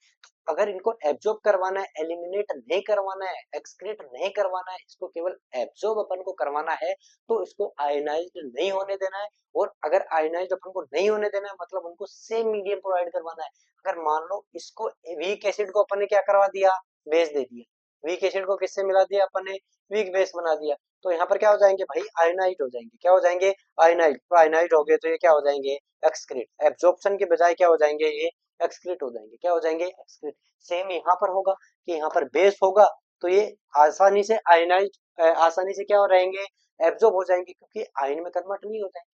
अगर इनको एब्जॉर्ब करवाना है, एलिमिनेट नहीं करवाना है, एक्सक्रीट नहीं करवाना है, इसको केवल एब्जॉर्ब अपन को करवाना है, तो इसको आयनाइज्ड नहीं होने देना है। और अगर आयनाइज्ड अपन को नहीं होने देना है मतलब उनको सेम मीडियम प्रोवाइड करवाना है। अगर मान लो इसको वीक एसिड को अपन ने क्या करवा दिया, बेस दे दिया, वीक एसिड को किससे मिला दिया अपन ने, वीक बेस बना दिया, तो यहाँ पर क्या हो जाएंगे भाई, आयनाइड हो जाएंगे। क्या हो जाएंगे, आयनाइड। तो आयनाइड हो गए तो ये क्या हो जाएंगे, एक्सक्रीट। एब्जॉर्प्शन के बजाय क्या हो जाएंगे, ये एक्सक्रीट हो जाएंगे। क्या हो जाएंगे, एक्सक्रीट। सेम यहाँ पर होगा कि यहाँ पर बेस होगा तो ये आसानी से आयनाइड, आसानी से क्या हो रहेंगे, एब्जॉर्ब हो जाएंगे, क्योंकि आयन में कन्वर्ट नहीं हो जाएंगे।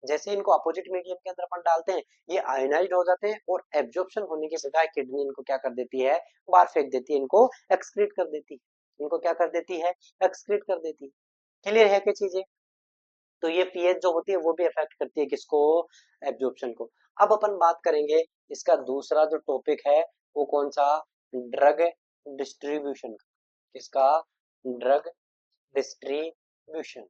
जैसे इनको अपोजिट मीडियम के अंदर अपन डालते हैं ये आयनाइज्ड हो जाते हैं, और एब्जॉर्प्शन होने के बजाय किडनी इनको क्या कर देती है, बाहर फेंक देती है, इनको एक्सक्रीट कर देती है। इनको क्या कर देती है, एक्सक्रीट कर देती है। क्लियर है क्या चीजें। तो ये पीएच जो होती है वो भी अफेक्ट करती है किसको, एब्जॉर्प्शन को। अब अपन बात करेंगे इसका दूसरा जो टॉपिक है वो कौन सा, ड्रग डिस्ट्रीब्यूशन का। किसका, ड्रग डिस्ट्रीब्यूशन।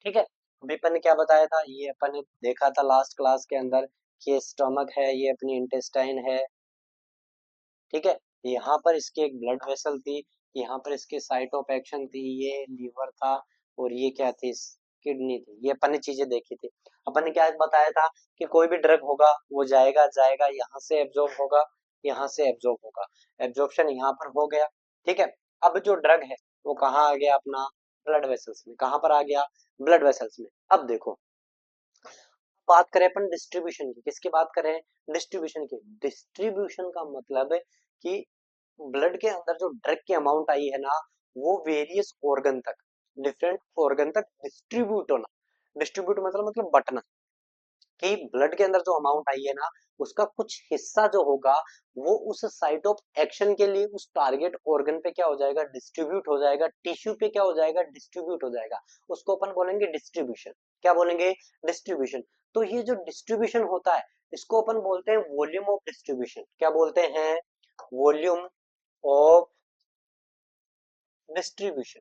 ठीक है। अभी अपन ने क्या बताया था, ये अपन ने देखा था लास्ट क्लास के अंदर कि ये स्टमक है, ये अपनी इंटेस्टाइन है। ठीक है। यहाँ पर इसकी एक ब्लड वेसल थी, यहाँ पर इसके साइट ऑफ एक्शन थी, ये लीवर था, और ये क्या थी, किडनी थी। ये अपन ने चीजें देखी थी। अपन ने क्या बताया था कि कोई भी ड्रग होगा वो जाएगा जाएगा, यहाँ से एब्जॉर्ब होगा, यहाँ से एब्जॉर्ब होगा, एब्जॉर्प्शन यहाँ पर हो गया। ठीक है। अब जो ड्रग है वो कहाँ आ गया, अपना ब्लड वेसल्स में। कहाँ पर आ गया, ब्लड वेसल्स में। अब देखो बात करें अपन डिस्ट्रीब्यूशन की, किसकी बात करें, डिस्ट्रीब्यूशन की। डिस्ट्रीब्यूशन का मतलब है कि ब्लड के अंदर जो ड्रग की अमाउंट आई है ना वो वेरियस ऑर्गन तक, डिफरेंट ऑर्गन तक डिस्ट्रीब्यूट होना। डिस्ट्रीब्यूट मतलब बंटना, कि ब्लड के अंदर जो अमाउंट आई है ना उसका कुछ हिस्सा जो होगा वो उस साइट ऑफ एक्शन के लिए उस टारगेट ऑर्गन पे क्या हो जाएगा, डिस्ट्रीब्यूट हो जाएगा, टिश्यू पे क्या हो जाएगा, डिस्ट्रीब्यूट हो जाएगा। उसको अपन बोलेंगे डिस्ट्रीब्यूशन। क्या बोलेंगे, डिस्ट्रीब्यूशन। तो ये जो डिस्ट्रीब्यूशन होता है इसको अपन बोलते हैं वॉल्यूम ऑफ डिस्ट्रीब्यूशन। क्या बोलते हैं, volume of distribution,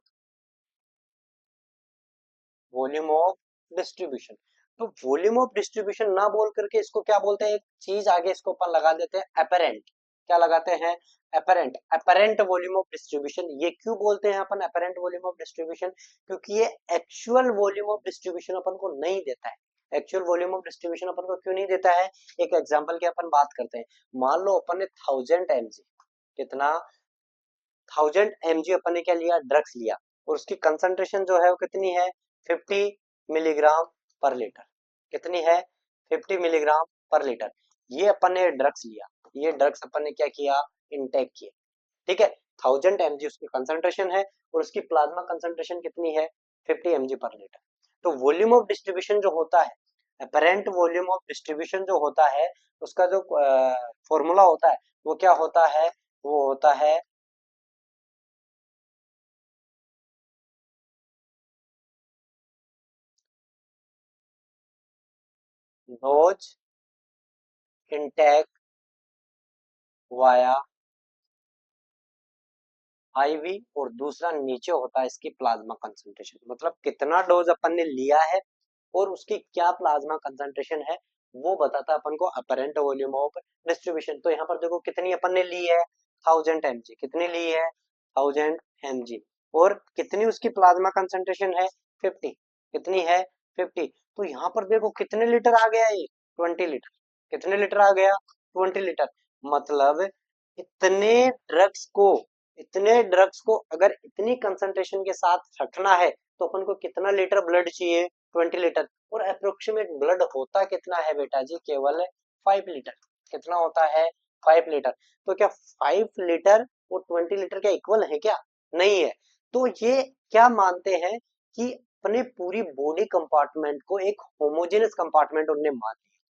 volume of distribution. तो वॉल्यूम ऑफ डिस्ट्रीब्यूशन ना बोल करके इसको क्या बोलते हैं, एक चीज आगे इसको अपन लगा देते हैं अपेरेंट। क्या लगाते हैं, apparent. Apparent volume of distribution. ये क्यों बोलते हैं अपन अपेरेंट वॉल्यूम ऑफ डिस्ट्रीब्यूशन, क्योंकि ये एक्चुअल वॉल्यूम ऑफ डिस्ट्रीब्यूशन अपन को नहीं देता है। एक्चुअल वॉल्यूम ऑफ डिस्ट्रीब्यूशन अपन को क्यों नहीं देता है, एक एग्जांपल की अपन बात करते हैं। मान लो अपन ने 1000 mg, कितना, 1000 mg अपन ने क्या लिया, ड्रग्स लिया। और उसकी कंसंट्रेशन जो है वो कितनी है, 50 मिलीग्राम पर लीटर। कितनी है, 50 मिलीग्राम पर लीटर। ये अपन ने ड्रग्स लिया, ये ड्रग्स अपन ने क्या किया, इनटेक किया, ठीक है। 1000 mg उसकी कंसंट्रेशन है और उसकी प्लाज्मा कंसंट्रेशन कितनी है, 50 mg पर लीटर। तो वॉल्यूम ऑफ डिस्ट्रीब्यूशन जो होता है, अपेरेंट वॉल्यूम ऑफ डिस्ट्रीब्यूशन जो होता है, उसका जो फॉर्मूला होता है वो क्या होता है, वो होता है डोज इनटेक वाया आईवी, और दूसरा नीचे होता है इसकी प्लाज्मा कंसंट्रेशन, मतलब कितना डोज अपन ने लिया है और उसकी क्या प्लाज्मा कंसंट्रेशन है, वो बताता है अपन को अपरेंट वॉल्यूम ऑफ डिस्ट्रीब्यूशन। तो यहाँ पर देखो कितनी अपन ने ली है, 1000 mg, कितनी ली है, 1000 mg, और कितनी उसकी प्लाज्मा कंसंट्रेशन है, 50, कितनी है, 50। तो यहाँ पर देखो कितने लीटर आ गया ये, 20 लीटर। कितने लीटर आ गया, 20 लीटर। मतलब इतने ड्रग्स को इतने ड्रग्स को अगर इतनी कंसंट्रेशन के साथ रखना है तो अपन को कितना लीटर ब्लड चाहिए, 20 लीटर। और अप्रोक्सीमेट ब्लड होता कितना है बेटा जी, केवल 5 लीटर। कितना होता है, 5 लीटर। तो क्या 5 लीटर और 20 लीटर क्या इक्वल है क्या, नहीं है। तो ये क्या मानते हैं कि अपने पूरी बॉडी कंपार्टमेंट को एक होमोजेनस कंपार्टमेंट उनने मान लिया।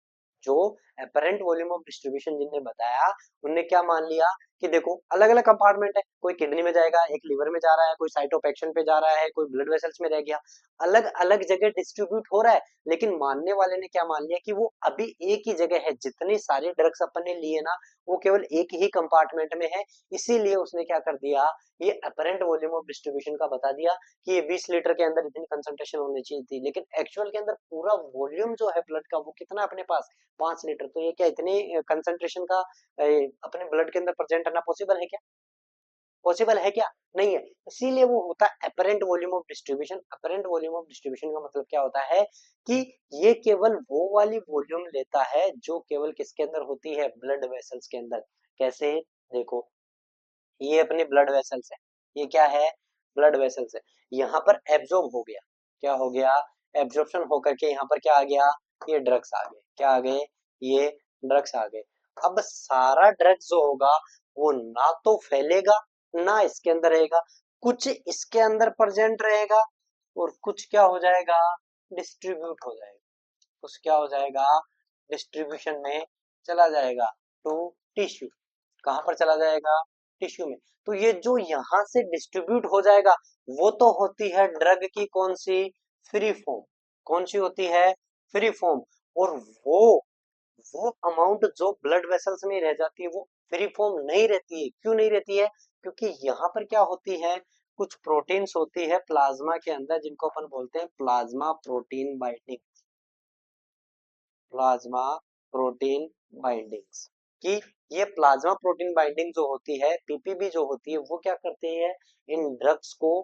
जो अपेरेंट वॉल्यूम ऑफ डिस्ट्रीब्यूशन जिनने बताया, उनने क्या मान लिया कि देखो अलग अलग कंपार्टमेंट है, कोई किडनी में जाएगा, एक लीवर में जा रहा है, कोई साइटोपेक्शन पे जा रहा है, कोई ब्लड वेसल्स में रह गया, अलग अलग जगह डिस्ट्रीब्यूट हो रहा है। लेकिन मानने वाले ने क्या मान लिया कि वो अभी एक ही जगह है, जितनी सारी ड्रग्स अपन ने लिए ना वो केवल एक ही कंपार्टमेंट में है। इसीलिए उसने क्या कर दिया, ये अपरेंट वॉल्यूम ऑफ डिस्ट्रीब्यूशन का बता दिया कि ये 20 लीटर के अंदर इतनी कंसंट्रेशन होनी चाहिए थी, लेकिन एक्चुअल के अंदर पूरा वॉल्यूम जो है ब्लड का वो कितना अपने पास, 5 लीटर। तो ये क्या इतनी कंसंट्रेशन का अपने ब्लड के अंदर प्रेजेंट करना पॉसिबल है क्या, पॉसिबल है क्या, नहीं है। इसीलिए वो होता है apparent volume of distribution. Apparent volume of distribution का मतलब क्या होता है कि ये केवल वो वाली वॉल्यूम लेता है जो केवल किसके अंदर होती है, ब्लड वेसल्स के अंदर। कैसे, देखो ये अपने ब्लड वेसल्स है, ये क्या है, ब्लड वेसल्स है। यहाँ पर एब्जॉर्ब हो गया, क्या हो गया, एब्जॉर्प्शन होकर के यहाँ पर क्या आ गया, ये ड्रग्स आ गए, क्या आ गए, ये ड्रग्स आ गए। अब सारा ड्रग्स जो होगा वो ना तो फैलेगा ना इसके अंदर रहेगा, कुछ इसके अंदर प्रेजेंट रहेगा और कुछ क्या हो जाएगा, डिस्ट्रीब्यूट हो जाएगा। कुछ क्या हो जाएगा, डिस्ट्रीब्यूशन में चला जाएगा टू टिश्यू। कहां पर चला जाएगा, टिश्यू में। तो ये जो यहां से डिस्ट्रीब्यूट हो जाएगा वो तो होती है ड्रग की कौन सी, फ्री फॉर्म। कौन सी होती है, फ्री फॉर्म। और वो अमाउंट जो ब्लड वेसल्स में रह जाती है वो फ्री फॉर्म नहीं रहती है। क्यों नहीं रहती है, क्योंकि यहाँ पर क्या होती है, कुछ प्रोटीन्स होती है प्लाज्मा के अंदर जिनको अपन बोलते हैं plasma protein binding, plasma protein bindings. कि ये प्लाज्मा प्रोटीन बाइंडिंग जो होती है, पीपीबी जो होती है, वो क्या करती है, इन ड्रग्स को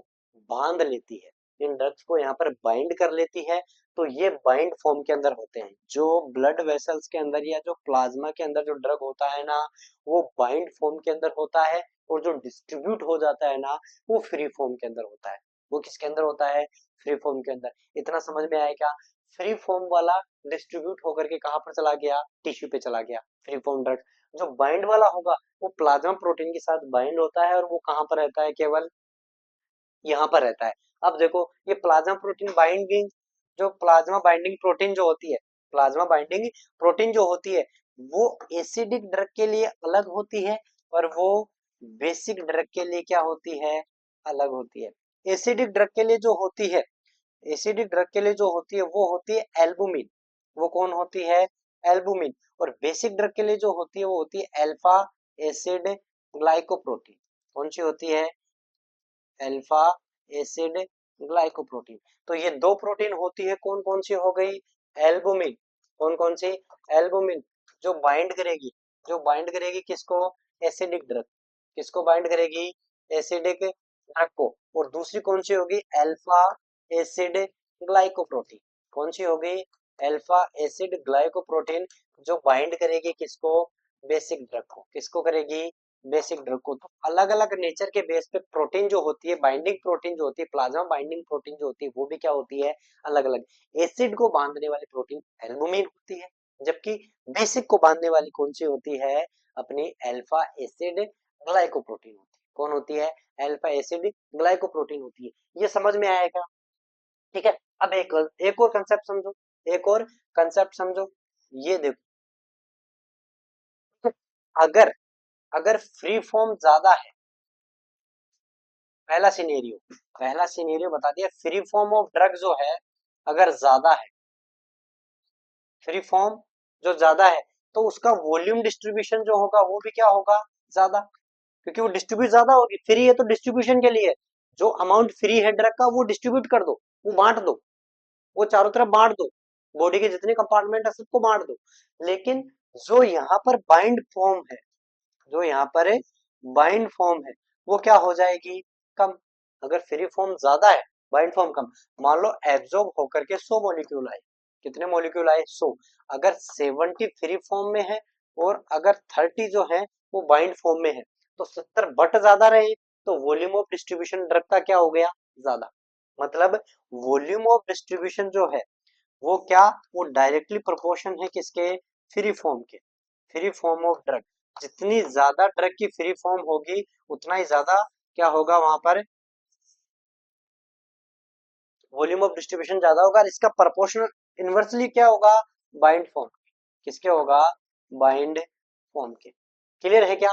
बांध लेती है, इन ड्रग्स को यहाँ पर बाइंड कर लेती है। तो ये बाइंड फॉर्म के अंदर होते हैं, जो ब्लड वेसल्स के अंदर या जो प्लाज्मा के अंदर जो ड्रग होता है ना, वो बाइंड फॉर्म के अंदर होता है। और जो डिस्ट्रीब्यूट हो जाता है ना, वो फ्री फॉर्म के अंदर होता है। वो किसके अंदर होता है, फ्री फॉर्म के अंदर। इतना समझ में आया क्या, फ्री फॉर्म वाला डिस्ट्रीब्यूट होकर के कहां पर चला गया, टिश्यू पे चला गया, फ्री फॉर्म ड्रग। जो बाइंड वाला होगा वो प्लाज्मा प्रोटीन के साथ बाइंड होता है और वो कहां पर रहता है, केवल यहाँ पर रहता है। अब देखो ये प्लाज्मा प्रोटीन बाइंडिंग, जो प्लाज्मा बाइंडिंग प्रोटीन जो होती है, प्लाज्मा बाइंडिंग प्रोटीन जो होती है, वो एसिडिक ड्रग के लिए अलग होती है और वो बेसिक ड्रग के लिए क्या होती है, अलग होती है। एसिडिक ड्रग के लिए जो होती है, एसिडिक ड्रग के लिए जो होती है वो होती है एल्बुमिन। वो कौन होती है, एल्बुमिन। और बेसिक ड्रग के लिए जो होती है वो होती है अल्फा एसिड ग्लाइकोप्रोटीन। कौन सी होती है, अल्फा एसिड ग्लाइकोप्रोटीन। तो ये दो प्रोटीन होती है, कौन कौन सी हो गई, एल्बुमिन। कौन कौन सी, एल्बुमिन। जो बाइंड करेगी, जो बाइंड करेगी किसको, एसिडिक ड्रग। किसको बाइंड करेगी, एसिडिक ड्रग को। और दूसरी कौन सी होगी, अल्फा एसिड ग्लाइकोप्रोटीन। कौन सी होगी, अल्फा एसिड ग्लाइकोप्रोटीन, जो बाइंड करेगी किसको, बेसिक ड्रग को। किसको करेगी, बेसिक ड्रग को। तो अलग अलग नेचर के बेस पे प्रोटीन जो होती है, बाइंडिंग प्रोटीन जो होती है, प्लाज्मा बाइंडिंग प्रोटीन जो होती है, वो भी क्या होती है, अलग अलग। एसिड को बांधने वाली प्रोटीन एल्बुमिन होती है, जबकि बेसिक को बांधने वाली कौन सी होती है, अपनी अल्फा एसिड ग्लाइकोप्रोटीन होती है। कौन होती है, अल्फा एसिड ग्लाइकोप्रोटीन होती है। ये समझ में आएगा, ठीक है। अब एक और कंसेप्ट समझो, एक और कंसेप्ट समझो। ये देखो, अगर अगर फ्री फॉर्म ज्यादा है, पहला सिनेरियो बता दिया, फ्री फॉर्म ऑफ ड्रग जो है अगर ज्यादा है, फ्री फॉर्म जो ज्यादा है, तो उसका वॉल्यूम डिस्ट्रीब्यूशन जो होगा वो भी क्या होगा, ज्यादा, क्योंकि वो डिस्ट्रीब्यूट ज्यादा होगी। फ्री है तो डिस्ट्रीब्यूशन के लिए जो अमाउंट फ्री है ड्रग का वो डिस्ट्रीब्यूट कर दो, वो बांट दो, वो चारों तरफ बांट दो, बॉडी के जितने कंपार्टमेंट है सबको बांट दो। लेकिन जो यहाँ पर बाइंड फॉर्म है, जो यहाँ पर बाइंड फॉर्म है, वो क्या हो जाएगी, कम। अगर फ्री फॉर्म ज्यादा है, बाइंड फॉर्म कम। मान लो एब्जॉर्ब होकर के 100 मॉलिक्यूल आए, कितने मॉलिक्यूल आए, 100। अगर 70 फ्री फॉर्म में है और अगर 30 जो है वो बाइंड फॉर्म में है, तो 70 बट ज्यादा रहे, तो वॉल्यूम ऑफ डिस्ट्रीब्यूशन ड्रग का क्या हो गया, ज्यादा। मतलब वॉल्यूम ऑफ डिस्ट्रीब्यूशन जो है वो क्या, वो डायरेक्टली प्रोपोर्शन है किसके, फ्री फॉर्म के, फ्री फॉर्म ऑफ ड्रग। जितनी ज्यादा ड्रग की फ्री फॉर्म होगी उतना ही ज्यादा क्या होगा वहां पर, वॉल्यूम ऑफ डिस्ट्रीब्यूशन ज्यादा होगा, और इसका प्रोपोर्शनल इनवर्सली क्या होगा, बाइंड फॉर्म, किसके होगा, बाइंड फॉर्म के। क्लियर है क्या,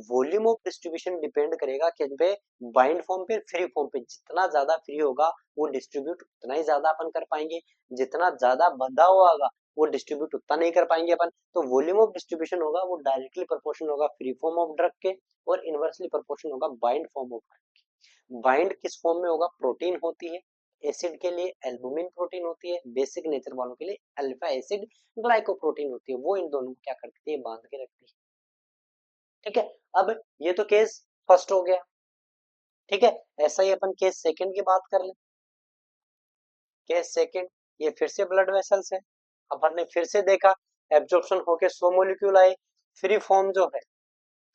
वॉल्यूम ऑफ डिस्ट्रीब्यूशन डिपेंड करेगा किन पे, बाइंड फॉर्म पे, फ्री फॉर्म पे। जितना ज्यादा फ्री होगा वो डिस्ट्रीब्यूट उतना ही ज्यादा अपन कर पाएंगे, जितना ज्यादा बंधा हुआ होगा वो डिस्ट्रीब्यूट उतना नहीं कर पाएंगे अपन। तो वॉल्यूम ऑफ डिस्ट्रीब्यूशन होगा वो डायरेक्टली प्रोपोर्शनल होगा फ्री फॉर्म ऑफ ड्रग के, और इनवर्सली प्रोपोर्शनल होगा बाइंड फॉर्म ऑफ ड्रग के। बाइंड किस फॉर्म में होगा, प्रोटीन होती है, एसिड के लिए एल्बुमिन प्रोटीन होती है, बेसिक नेचर वालों के लिए अल्फा एसिड ग्लाइकोप्रोटीन होती है। वो इन दोनों को क्या करती है, बांध के रखती है, ठीक है। अब ये तो केस फर्स्ट हो गया, ठीक है। ऐसा ही अपन केस सेकंड की बात कर ले। केस सेकंड, ये फिर से ब्लड वेसल्स है। अपन ने फिर से देखा, एब्जॉर्प्शन होके 100 मॉलिक्यूल आए, फ्री फॉर्म जो है,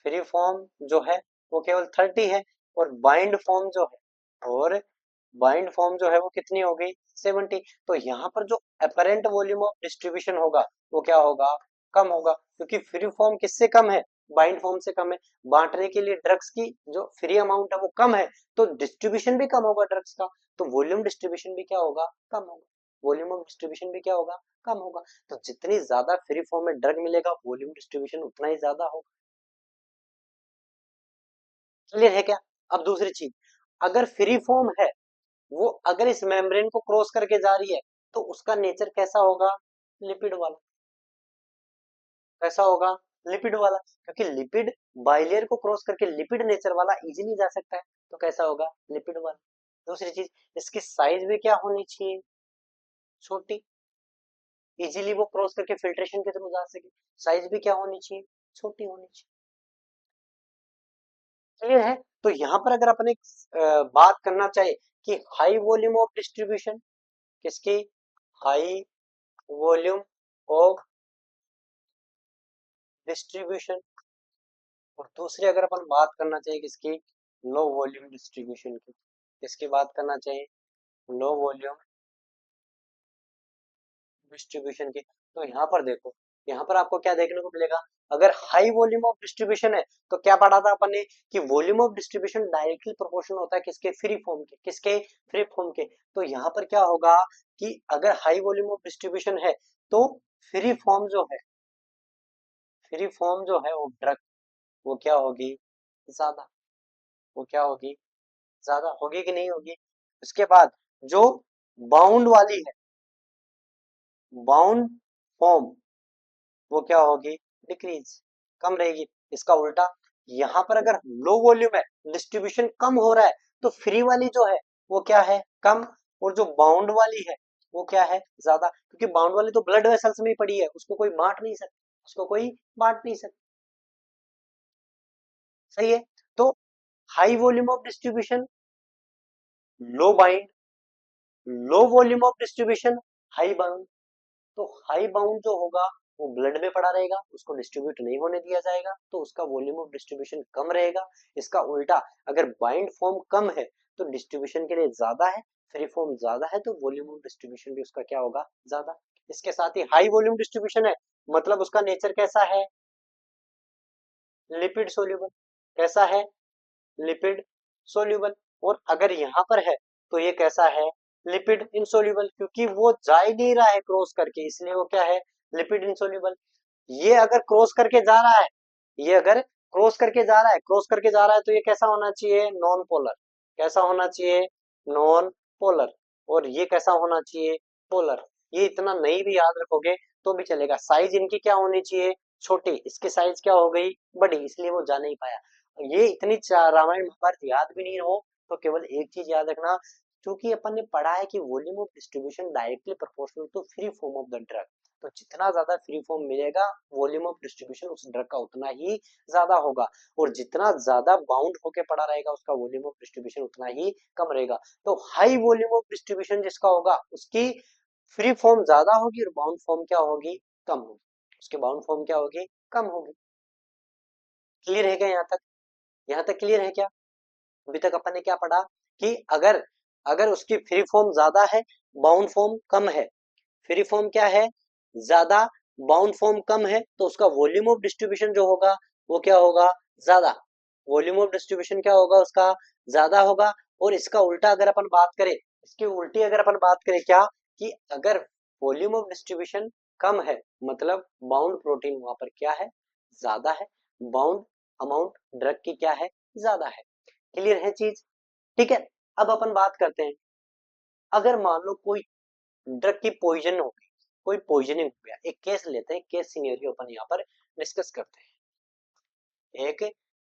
फ्री फॉर्म जो है वो केवल 30 है, और बाइंड फॉर्म जो है, और बाइंड फॉर्म जो है वो कितनी हो गई, 70। तो यहाँ पर जो अपरेंट वॉल्यूम ऑफ डिस्ट्रीब्यूशन होगा वो क्या होगा, कम होगा, क्योंकि फ्री फॉर्म किससे कम है, बाइंड फॉर्म से कम है। बांटने के लिए ड्रग्स की जो फ्री अमाउंट है वो कम है, तो डिस्ट्रीब्यूशन भी कम होगा ड्रग्स का, तो वॉल्यूम डिस्ट्रीब्यूशन भी क्या होगा, कम होगा, वॉल्यूम ऑफ डिस्ट्रीब्यूशन भी क्या होगा, कम होगा। तो जितनी ज्यादा फ्री फॉर्म में ड्रग मिलेगा वॉल्यूम डिस्ट्रीब्यूशन उतना ही ज्यादा होगा। क्लियर है क्या। अब दूसरी चीज, अगर फ्री फॉर्म है, वो अगर इस मेम्ब्रेन को क्रॉस करके जा रही है, तो उसका नेचर कैसा होगा, लिपिड वाला। कैसा होगा, लिपिड वाला, क्योंकि लिपिड बाइलेयर को क्रॉस करके लिपिड नेचर वाला इजीली जा सकता है, तो कैसा होगा, लिपिड वाला। दूसरी चीज, इसकी साइज भी क्या होनी चाहिए, छोटी, इजीली वो क्रॉस करके फिल्ट्रेशन के थ्रू जा सके। साइज भी क्या होनी चाहिए, छोटी होनी चाहिए। क्लियर है। तो यहाँ पर अगर अपन एक बात करना चाहे कि हाई वॉल्यूम ऑफ डिस्ट्रीब्यूशन, किसकी, हाई वॉल्यूम ऑफ डिस्ट्रीब्यूशन, और दूसरी अगर अपन बात करना चाहिए किसकी, लो वॉल्यूम डिस्ट्रीब्यूशन की, किसकी बात करना चाहिए, लो वॉल्यूम डिस्ट्रीब्यूशन की। तो यहाँ पर देखो, यहाँ पर आपको क्या देखने को मिलेगा, अगर हाई वॉल्यूम ऑफ डिस्ट्रीब्यूशन है तो क्या पढ़ा था अपन ने, कि volume of distribution directly proportional होता है किसके, फ्री फॉर्म के, किसके, फ्री फॉर्म के। तो यहाँ पर क्या होगा कि अगर हाई वॉल्यूम ऑफ डिस्ट्रीब्यूशन है तो फ्री फॉर्म जो है, फ्री फॉर्म जो है वो ड्रग, वो क्या होगी, ज्यादा, वो क्या होगी, ज्यादा होगी कि नहीं होगी। उसके बाद जो बाउंड वाली है, बाउंड फॉर्म, वो क्या होगी, डिक्रीज, कम रहेगी। इसका उल्टा, यहाँ पर अगर लो वॉल्यूम है, डिस्ट्रीब्यूशन कम हो रहा है, तो फ्री वाली जो है वो क्या है, कम, और जो बाउंड वाली है वो क्या है, ज्यादा, क्योंकि बाउंड वाली तो ब्लड वेसल्स में ही पड़ी है, उसको कोई बांट नहीं सकता, उसको कोई बांट नहीं सकता। सही है। तो high volume of distribution, low bind, low volume of distribution, high bound. तो हाई बाउंड जो होगा वो ब्लड में पड़ा रहेगा, उसको डिस्ट्रीब्यूट नहीं होने दिया जाएगा, तो उसका वॉल्यूम ऑफ डिस्ट्रीब्यूशन कम रहेगा। इसका उल्टा, अगर बाइंड फॉर्म कम है तो डिस्ट्रीब्यूशन के लिए ज्यादा है, फ्री फॉर्म ज्यादा है तो वॉल्यूम ऑफ डिस्ट्रीब्यूशन भी उसका क्या होगा, ज्यादा। इसके साथ ही हाई वॉल्यूम डिस्ट्रीब्यूशन है, मतलब उसका नेचर कैसा है, लिपिड सोल्यूबल। कैसा है, लिपिड सोल्यूबल। और अगर यहाँ पर है तो ये कैसा है, लिपिड इनसोल्यूबल, क्योंकि वो जा ही नहीं रहा है क्रॉस करके, इसलिए वो क्या है, लिपिड इनसोल्यूबल। ये अगर क्रॉस करके जा रहा है, ये अगर क्रॉस करके जा रहा है, क्रॉस करके जा रहा है तो ये कैसा होना चाहिए, नॉन पोलर। कैसा होना चाहिए, नॉन पोलर। और ये कैसा होना चाहिए, पोलर। ये इतना नहीं भी याद रखोगे तो भी चलेगा। साइज इनकी क्या होनी चाहिए, छोटी, इसकी साइज क्या हो गई, बड़ी, इसलिए वो जा नहीं पाया। ये इतनी रामायण महाभारत याद भी नहीं हो तो केवल एक चीज याद रखना, क्योंकि अपन ने पढ़ा है कि volume of distribution directly proportional to free form of the drug. तो जितना ज्यादा फ्री फॉर्म मिलेगा, वॉल्यूम ऑफ डिस्ट्रीब्यूशन उस ड्रग का उतना ही ज्यादा होगा। और जितना ज्यादा बाउंड होके पड़ा रहेगा, उसका वॉल्यूम ऑफ डिस्ट्रीब्यूशन उतना ही कम रहेगा। तो हाई वॉल्यूम ऑफ डिस्ट्रीब्यूशन जिसका होगा, उसकी फ्री फॉर्म ज्यादा होगी और बाउंड फॉर्म क्या होगी, कम होगी। उसके बाउंड फॉर्म क्या होगी, कम होगी। क्लियर है क्या यहाँ तक, यहाँ तक क्लियर है क्या। अभी तक अपन ने क्या पढ़ा कि अगर अगर उसकी फ्री फॉर्म ज्यादा है, बाउंड फॉर्म कम है, फ्री फॉर्म क्या है, ज्यादा, बाउंड फॉर्म कम है, तो उसका वॉल्यूम ऑफ डिस्ट्रीब्यूशन जो होगा वो क्या होगा, ज्यादा। वॉल्यूम ऑफ डिस्ट्रीब्यूशन क्या होगा उसका, ज्यादा होगा। और इसका उल्टा अगर अपन बात करें, इसकी उल्टी अगर अपन बात करें क्या, कि अगर वॉल्यूम ऑफ डिस्ट्रीब्यूशन कम है, मतलब बाउंड प्रोटीन वहां पर क्या है, ज्यादा है, बाउंड अमाउंट ड्रग की क्या है, ज्यादा है। क्लियर है चीज, ठीक है। अब अपन बात करते हैं, अगर मान लो कोई ड्रग की पॉइजन हो गई, कोई पॉइजनिंग हो गया, एक केस लेते हैं, केस सिनेरियो अपन यहाँ पर डिस्कस करते हैं। एक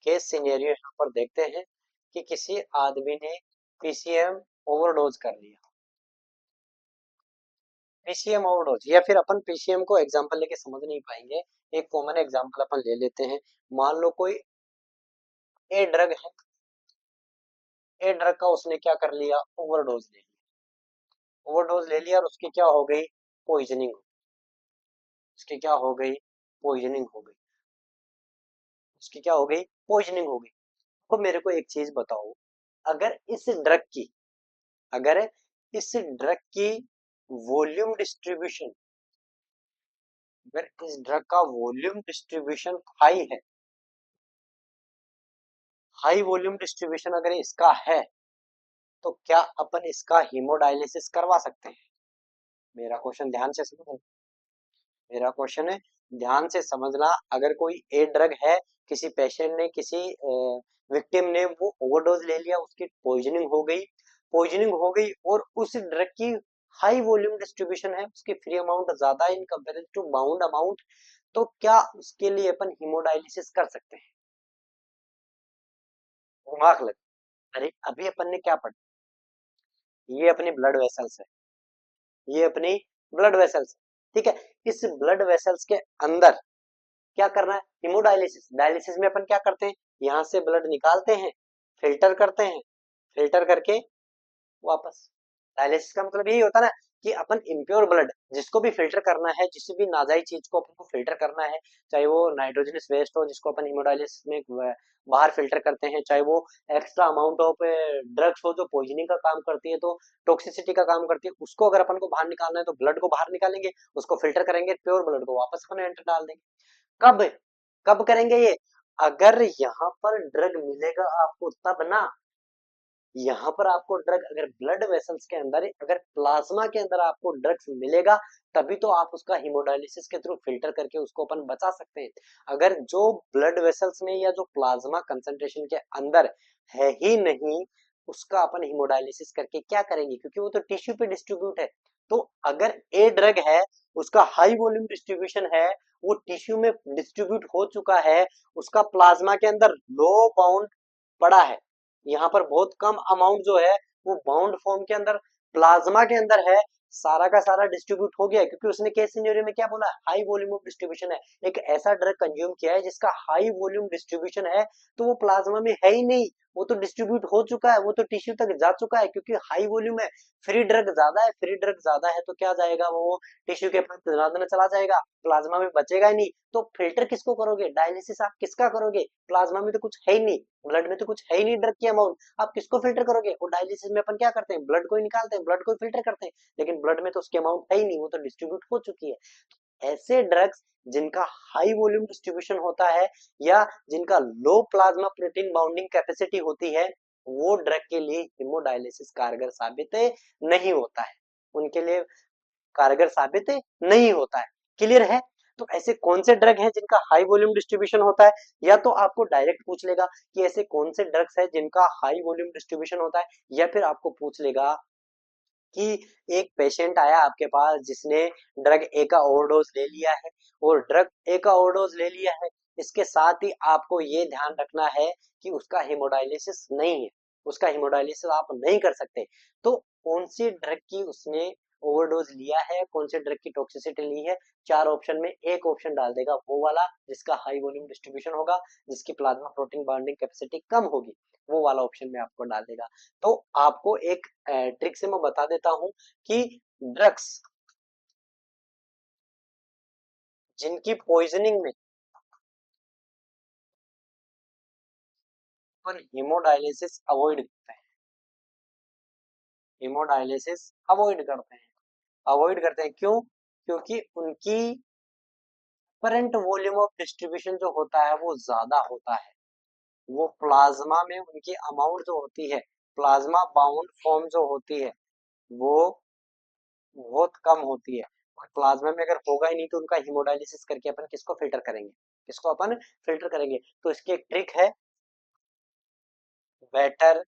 केस सिनेरियो यहाँ पर देखते हैं कि किसी आदमी ने पीसीएम ओवरडोज कर लिया। पीसीएम ओवरडोज, या फिर अपन पीसीएम को एग्जांपल लेके समझ नहीं पाएंगे, एक कॉमन एग्जांपल अपन ले लेते हैं। मान लो कोई ए ड्रग है, ए ड्रग का उसने क्या कर लिया, ओवरडोज ले लिया। ओवरडोज ले लिया और उसकी क्या हो गई, पॉइजनिंग। उसकी क्या हो गई, पॉइजनिंग हो गई। उसकी क्या हो गई, पॉइजनिंग हो गई। तो मेरे को एक चीज बताओ, अगर इस ड्रग की, अगर इस ड्रग की वॉल्यूम डिस्ट्रीब्यूशन, अगर इस ड्रग का वॉल्यूम डिस्ट्रीब्यूशन हाई है, हाई वॉल्यूम डिस्ट्रीब्यूशन अगर इसका है, तो क्या अपन इसका हीमोडायलिसिस करवा सकते हैं। मेरा क्वेश्चन ध्यान से समझना, मेरा क्वेश्चन है ध्यान से समझना। अगर कोई ए ड्रग है, किसी पेशेंट ने, किसी विक्टिम ने वो ओवरडोज ले लिया, उसकी पॉइजनिंग हो गई, पॉइजनिंग हो गई, और उस ड्रग की हाई वॉल्यूम डिस्ट्रीब्यूशन है, उसकी फ्री अमाउंट ज्यादा in comparison to bound amount, तो क्या उसके लिए अपन हीमोडायलिसिस कर सकते हैं। दिमाग लग, अरे अभी अपन ने क्या पढ़ा, ये अपनी ब्लड वेसल्स है, ये अपनी ब्लड वेसल्स, ठीक है। इस ब्लड वेसल्स के अंदर क्या करना है, हिमोडायलिसिस। डायलिसिस में अपन क्या करते हैं, यहाँ से ब्लड निकालते हैं, फिल्टर करते हैं, फिल्टर करके वापस। डायलिसिस का मतलब यही होता है ना, कि अपन इम्प्योर ब्लड जिसको भी फिल्टर करना है, जिस भी नाजायज चीज को अपन को फिल्टर करना है, चाहे वो नाइट्रोजनस वेस्ट हो जिसको अपन हिमोडायलिसिस में बाहर फिल्टर करते हैं, चाहे वो एक्स्ट्रा अमाउंट ऑफ ड्रग्स हो जो पॉइजनिंग का काम करती है, तो टॉक्सिसिटी का काम करती है, उसको अगर अपन को बाहर निकालना है तो ब्लड को बाहर निकालेंगे, उसको फिल्टर करेंगे, प्योर ब्लड को वापस अपन एंटर डाल देंगे। कब, कब करेंगे ये, अगर यहाँ पर ड्रग मिलेगा आपको तब ना। यहाँ पर आपको ड्रग अगर ब्लड वेसल्स के अंदर, अगर प्लाज्मा के अंदर आपको ड्रग्स मिलेगा, तभी तो आप उसका हिमोडायलिसिस के थ्रू फिल्टर करके उसको अपन बचा सकते हैं। अगर जो ब्लड वेसल्स में या जो प्लाज्मा कंसंट्रेशन के अंदर है ही नहीं, उसका अपन हिमोडायलिसिस करके क्या करेंगे, क्योंकि वो तो टिश्यू पे डिस्ट्रीब्यूट है। तो अगर ए ड्रग है, उसका हाई वॉल्यूम डिस्ट्रीब्यूशन है, वो टिश्यू में डिस्ट्रीब्यूट हो चुका है, उसका प्लाज्मा के अंदर लो बाउंड पड़ा है, यहाँ पर बहुत कम अमाउंट जो है वो बाउंड फॉर्म के अंदर प्लाज्मा के अंदर है, सारा का सारा डिस्ट्रीब्यूट हो गया है, क्योंकि उसने केस सिनेरियो में क्या बोला, हाई वॉल्यूम ऑफ डिस्ट्रीब्यूशन है। एक ऐसा ड्रग कंज्यूम किया है जिसका हाई वॉल्यूम डिस्ट्रीब्यूशन है, तो वो प्लाज्मा में है ही नहीं, वो तो डिस्ट्रीब्यूट हो चुका है, वो तो टिश्यू तक जा चुका है, क्योंकि हाई वॉल्यूम है, फ्री ड्रग ज्यादा है, फ्री ड्रग ज्यादा है तो क्या जाएगा, वो टिश्यू के पास ज्यादा चला जाएगा, प्लाज्मा में बचेगा ही नहीं। तो फिल्टर किसको करोगे, डायलिसिस आप किसका करोगे, प्लाज्मा में तो कुछ है ही नहीं, ब्लड में तो कुछ है ही नहीं ड्रग की अमाउंट, आप किसको फिल्टर करोगे। और डायलिसिस में अपन क्या करते हैं, ब्लड को ही निकालते हैं, ब्लड को फिल्टर करते हैं, लेकिन ब्लड में तो उसकी अमाउंट है ही नहीं, वो तो डिस्ट्रीब्यूट हो चुकी है। ऐसे ड्रग्स जिनका हाई वॉल्यूम डिस्ट्रीब्यूशन होता है या जिनका लो प्लाज्मा प्रोटीन बाउंडिंग कैपेसिटी होती है, वो ड्रग के लिए हिमोडायलिसिस कारगर साबित नहीं होता है, उनके लिए कारगर साबित नहीं होता है। क्लियर है। तो ऐसे कौन से ड्रग हैं जिनका हाई वॉल्यूम डिस्ट्रीब्यूशन होता है, या तो आपको डायरेक्ट पूछ लेगा कि ऐसे कौन से ड्रग्स हैं जिनका हाई वॉल्यूम डिस्ट्रीब्यूशन होता है, या फिर आपको पूछ लेगा कि एक पेशेंट आया आपके पास जिसने ड्रग ए का ओवरडोज ले लिया है, और ड्रग ए का ओवरडोज ले लिया है, इसके साथ ही आपको ये ध्यान रखना है कि उसका हेमोडायलिसिस नहीं है, उसका हेमोडायलिसिस आप नहीं कर सकते। तो कौन सी ड्रग की उसने ओवरडोज लिया है, कौन से ड्रग की टॉक्सिसिटी ली है, चार ऑप्शन में एक ऑप्शन डाल देगा वो वाला जिसका हाई वॉल्यूम डिस्ट्रीब्यूशन होगा, जिसकी प्लाज्मा प्रोटीन बाइंडिंग कैपेसिटी कम होगी, वो वाला ऑप्शन में आपको डाल देगा। तो आपको एक ट्रिक से मैं बता देता हूं कि ड्रग्स जिनकी पॉइजनिंग में अपन हीमोडायलिसिस अवॉइड करते हैं, हीमोडायलिसिस अवॉइड करते हैं क्यों, क्योंकि उनकी करंट वॉल्यूम ऑफ डिस्ट्रीब्यूशन जो होता है वो ज्यादा होता है, वो प्लाज्मा में उनकी अमाउंट जो होती है, प्लाज्मा बाउंड फॉर्म जो होती है, वो बहुत कम होती है। और प्लाज्मा में अगर होगा ही नहीं तो उनका हीमोडायलिसिस करके अपन किसको फिल्टर करेंगे, किसको अपन फिल्टर करेंगे। तो इसकी एक ट्रिक है, better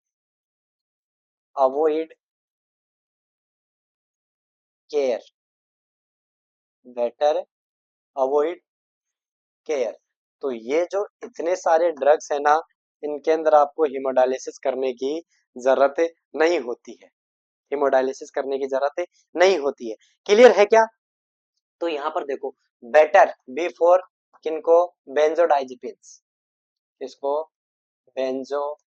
avoid care, better avoid care. तो ये जो इतने सारे ड्रग्स है ना, इनके अंदर आपको हीमोडायलिसिस करने की जरूरत नहीं होती है, हीमोडायलिसिस करने की जरूरत नहीं होती है। क्लियर है क्या। तो यहाँ पर देखो, बेटर बिफोर किनको, बेंजोडाइजिपिन्स, किसको, बेंजोडाइजिपिन्स,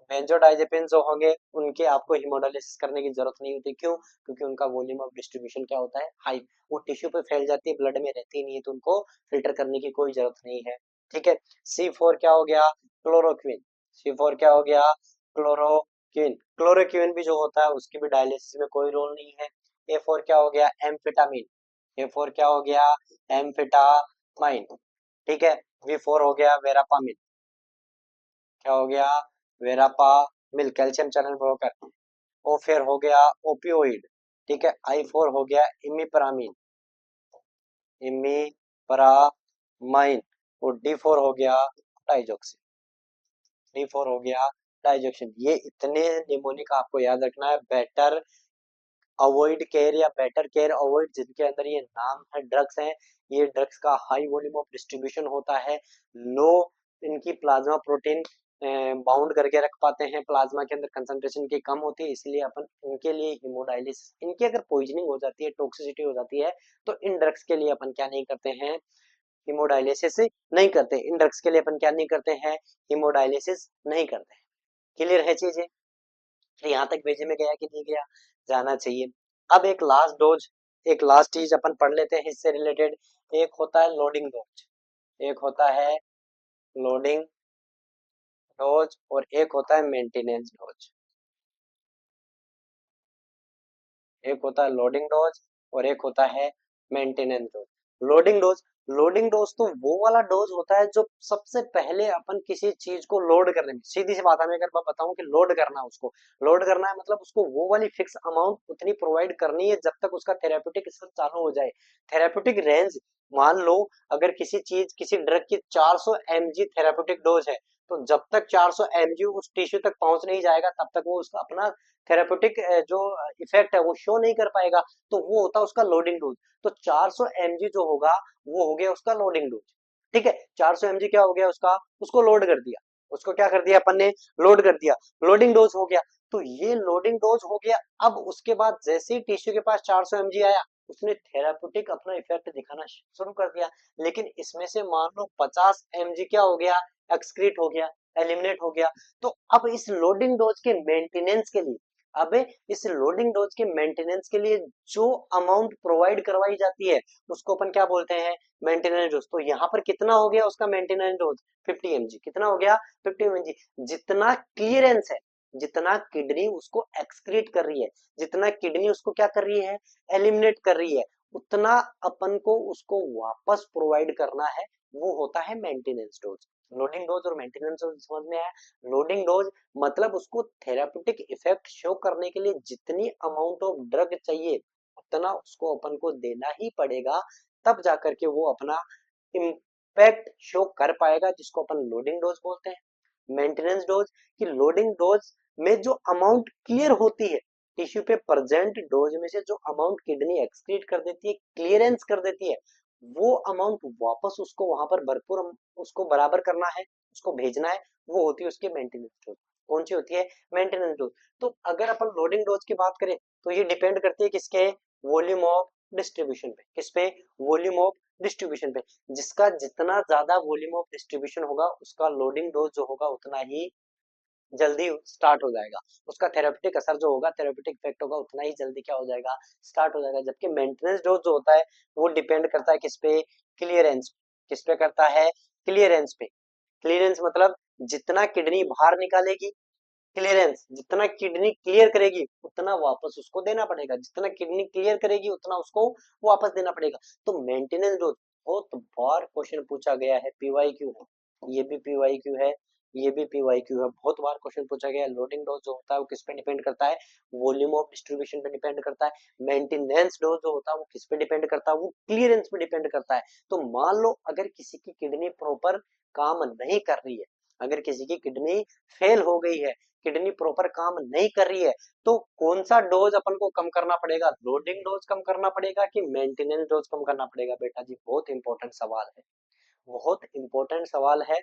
बेंजोडाइजेपिन जो होंगे उनके आपको हिमोडायलिसिस करने की जरूरत नहीं होती, क्यों, क्योंकि उनका वॉल्यूम ऑफ डिस्ट्रीब्यूशन क्या होता है, हाई, वो टिश्यू पे फैल जाती है, ब्लड में रहती नहीं है, तो उनको फिल्टर करने की कोई जरूरत नहीं है। ठीक है। C4 क्या हो गया, क्लोरोक्विन, C4 क्या हो गया, क्लोरोक्विन, क्लोरोक्विन भी जो होता है उसकी भी डायलिसिस में कोई रोल नहीं है। A4 क्या हो गया, एम्फेटामिन, A4 क्या हो गया, एम्फेटामाइन। ठीक है। V4 हो गया वेरापामिन, क्या हो गया, वेरापा मिल, कैल्शियम चैनल ब्रोकर। ओ फिर हो गया ओपियोइड। ठीक है। I4 हो गया इमिप्रामिन, इमिप्रामाइन। और D4 हो गया डाइजोक्सिन, D4 हो गया डाइजोक्सिन। ये इतने निमोनिक आपको याद रखना है, बेटर अवॉइड केयर या बेटर केयर अवॉइड, जिनके अंदर ये नाम है ड्रग्स हैं, ये ड्रग्स का हाई वॉल्यूम ऑफ डिस्ट्रीब्यूशन होता है, लो इनकी प्लाज्मा प्रोटीन बाउंड करके रख पाते हैं, प्लाज्मा के अंदर कंसंट्रेशन की कम होती है, इसलिए अपन इनके लिए हिमोडायलिसिस, इनकी अगर पॉइजनिंग हो जाती है, टॉक्सिसिटी हो जाती है, तो इन ड्रग्स के लिए अपन क्या नहीं करते हैं, हिमोडायलिसिस नहीं करते, इन ड्रग्स के लिए अपन क्या नहीं करते हैं, हिमोडायलिसिस नहीं करते हैं। क्लियर है चीजें। तो यहाँ तक भेजे में गया कि नहीं गया, जाना चाहिए। अब एक लास्ट डोज, एक लास्ट चीज अपन पढ़ लेते हैं इससे रिलेटेड। एक होता है लोडिंग डोज, एक होता है लोडिंग डोज, और एक होता है मेंटेनेंस डोज। एक होता है लोडिंग डोज और एक होता है maintenance dose. Loading dose, loading dose तो वो वाला डोज होता है जो सबसे पहले अपन किसी चीज को लोड करने में, सीधी सी बात है, मैं अगर मैं बताऊं कि लोड करना है उसको, लोड करना है मतलब उसको वो वाली फिक्स अमाउंट उतनी प्रोवाइड करनी है जब तक उसका थेराप्यूटिक असर चालू हो जाए। थेराप्यूटिक रेंज, मान लो अगर किसी चीज, किसी ड्रग की 400 mg थेराप्यूटिक डोज है, तो जब तक 400 mg उस टिश्यू तक पहुंच नहीं जाएगा तब तक वो उसका अपना थेराप्यूटिक जो इफेक्ट है वो शो नहीं कर पाएगा, तो वो होता है उसका लोडिंग डोज। तो 400 mg जो होगा वो हो गया उसका लोडिंग डोज। ठीक है। 400 mg क्या हो गया उसका, उसको लोड कर दिया, उसको क्या कर दिया अपन ने, लोड कर दिया, लोडिंग डोज हो गया। तो ये लोडिंग डोज हो गया। अब उसके बाद जैसे ही टिश्यू के पास 400 mg आया, उसने थेराप्यूटिक अपना इफेक्ट दिखाना शुरू कर दिया। लेकिन इसमें से मान लो 50 mg क्या हो गया, एक्सक्रीट हो गया, एलिमिनेट हो गया। तो अब इस लोडिंग डोज के मेंटेनेंस के लिए, अब इस लोडिंग डोज के मेंटेनेंस के लिए जो अमाउंट प्रोवाइड करवाई जाती है उसको अपन क्या बोलते हैं, मेंटेनेंस डोज। तो यहाँ पर कितना हो गया उसका मेंटेनेंस डोज, 50 mg। कितना हो गया, 50 mg। जितना क्लियरेंस है, जितना किडनी उसको एक्सक्रीट कर रही है, जितना किडनी उसको क्या कर रही है, एलिमिनेट कर रही है, उतना अपन को उसको वापस प्रोवाइड करना है, वो होता है मेंटेनेंस डोज। लोडिंग डोज और मेंटेनेंस डोज समझ में आया। लोडिंग डोज मतलब उसको थेराप्यूटिक इफेक्ट शो करने के लिए जितनी अमाउंट ऑफ ड्रग चाहिए उतना उसको अपन को देना ही पड़ेगा, तब जाकर के वो अपना इम्पैक्ट शो कर पाएगा, जिसको अपन लोडिंग डोज बोलते हैं। मेंटेनेंस डोज की लोडिंग डोज में जो अमाउंट क्लियर होती है, टिश्यू पे प्रेजेंट डोज में से जो अमाउंट किडनी एक्सक्रीट कर देती है, क्लियरेंस कर देती है, वो अमाउंट वापस उसको वहां पर भरपूर उसको बराबर करना है, उसको भेजना है, वो होती है उसकी मेंटेनेंस डोज। कौन सी होती है, मेंटेनेंस डोज। तो अगर अपन लोडिंग डोज की बात करें तो ये डिपेंड करती है किसके, वॉल्यूम ऑफ डिस्ट्रीब्यूशन पे। किस पे, वॉल्यूम ऑफ डिस्ट्रीब्यूशन पे। जिसका जितना ज्यादा वॉल्यूम ऑफ डिस्ट्रीब्यूशन होगा उसका लोडिंग डोज जो होगा उतना ही जल्दी स्टार्ट हो जाएगा, उसका थेरेप्यूटिक असर जो होगा, थेरेप्यूटिक इफेक्ट होगा उतना ही जल्दी क्या हो जाएगा, स्टार्ट हो जाएगा। जबकि मेंटेनेंस डोज जो होता है वो डिपेंड करता है किस पे, क्लियरेंस। किस पे करता है, क्लियरेंस पे। क्लियरेंस मतलब जितना किडनी बाहर निकालेगी, क्लियरेंस जितना किडनी क्लियर करेगी उतना वापस उसको देना पड़ेगा, जितना किडनी क्लियर करेगी उतना उसको वापस देना पड़ेगा। तो मेंटेनेंस डोज बहुत बार क्वेश्चन पूछा गया है, पीवाईक्यू है, ये भी पीवाईक्यू है, ये भी पीवाईक्यू है, बहुत बार क्वेश्चन पूछा गया है। लोडिंग डोज जो होता है वो किस पे डिपेंड करता है, वॉल्यूम ऑफ डिस्ट्रीब्यूशन पे डिपेंड करता है। मेंटेनेंस डोज जो होता है वो किस पे डिपेंड करता है, वो क्लियरेंस पे डिपेंड करता है। तो मान लो अगर किसी की किडनी प्रॉपर काम नहीं कर रही है, अगर किसी की किडनी फेल हो गई है, किडनी प्रॉपर काम नहीं कर रही है, तो कौन सा डोज अपन को कम करना पड़ेगा, लोडिंग डोज कम करना पड़ेगा कि मेंटेनेंस डोज कम करना पड़ेगा। बेटा जी बहुत इंपॉर्टेंट सवाल है, बहुत इंपॉर्टेंट सवाल है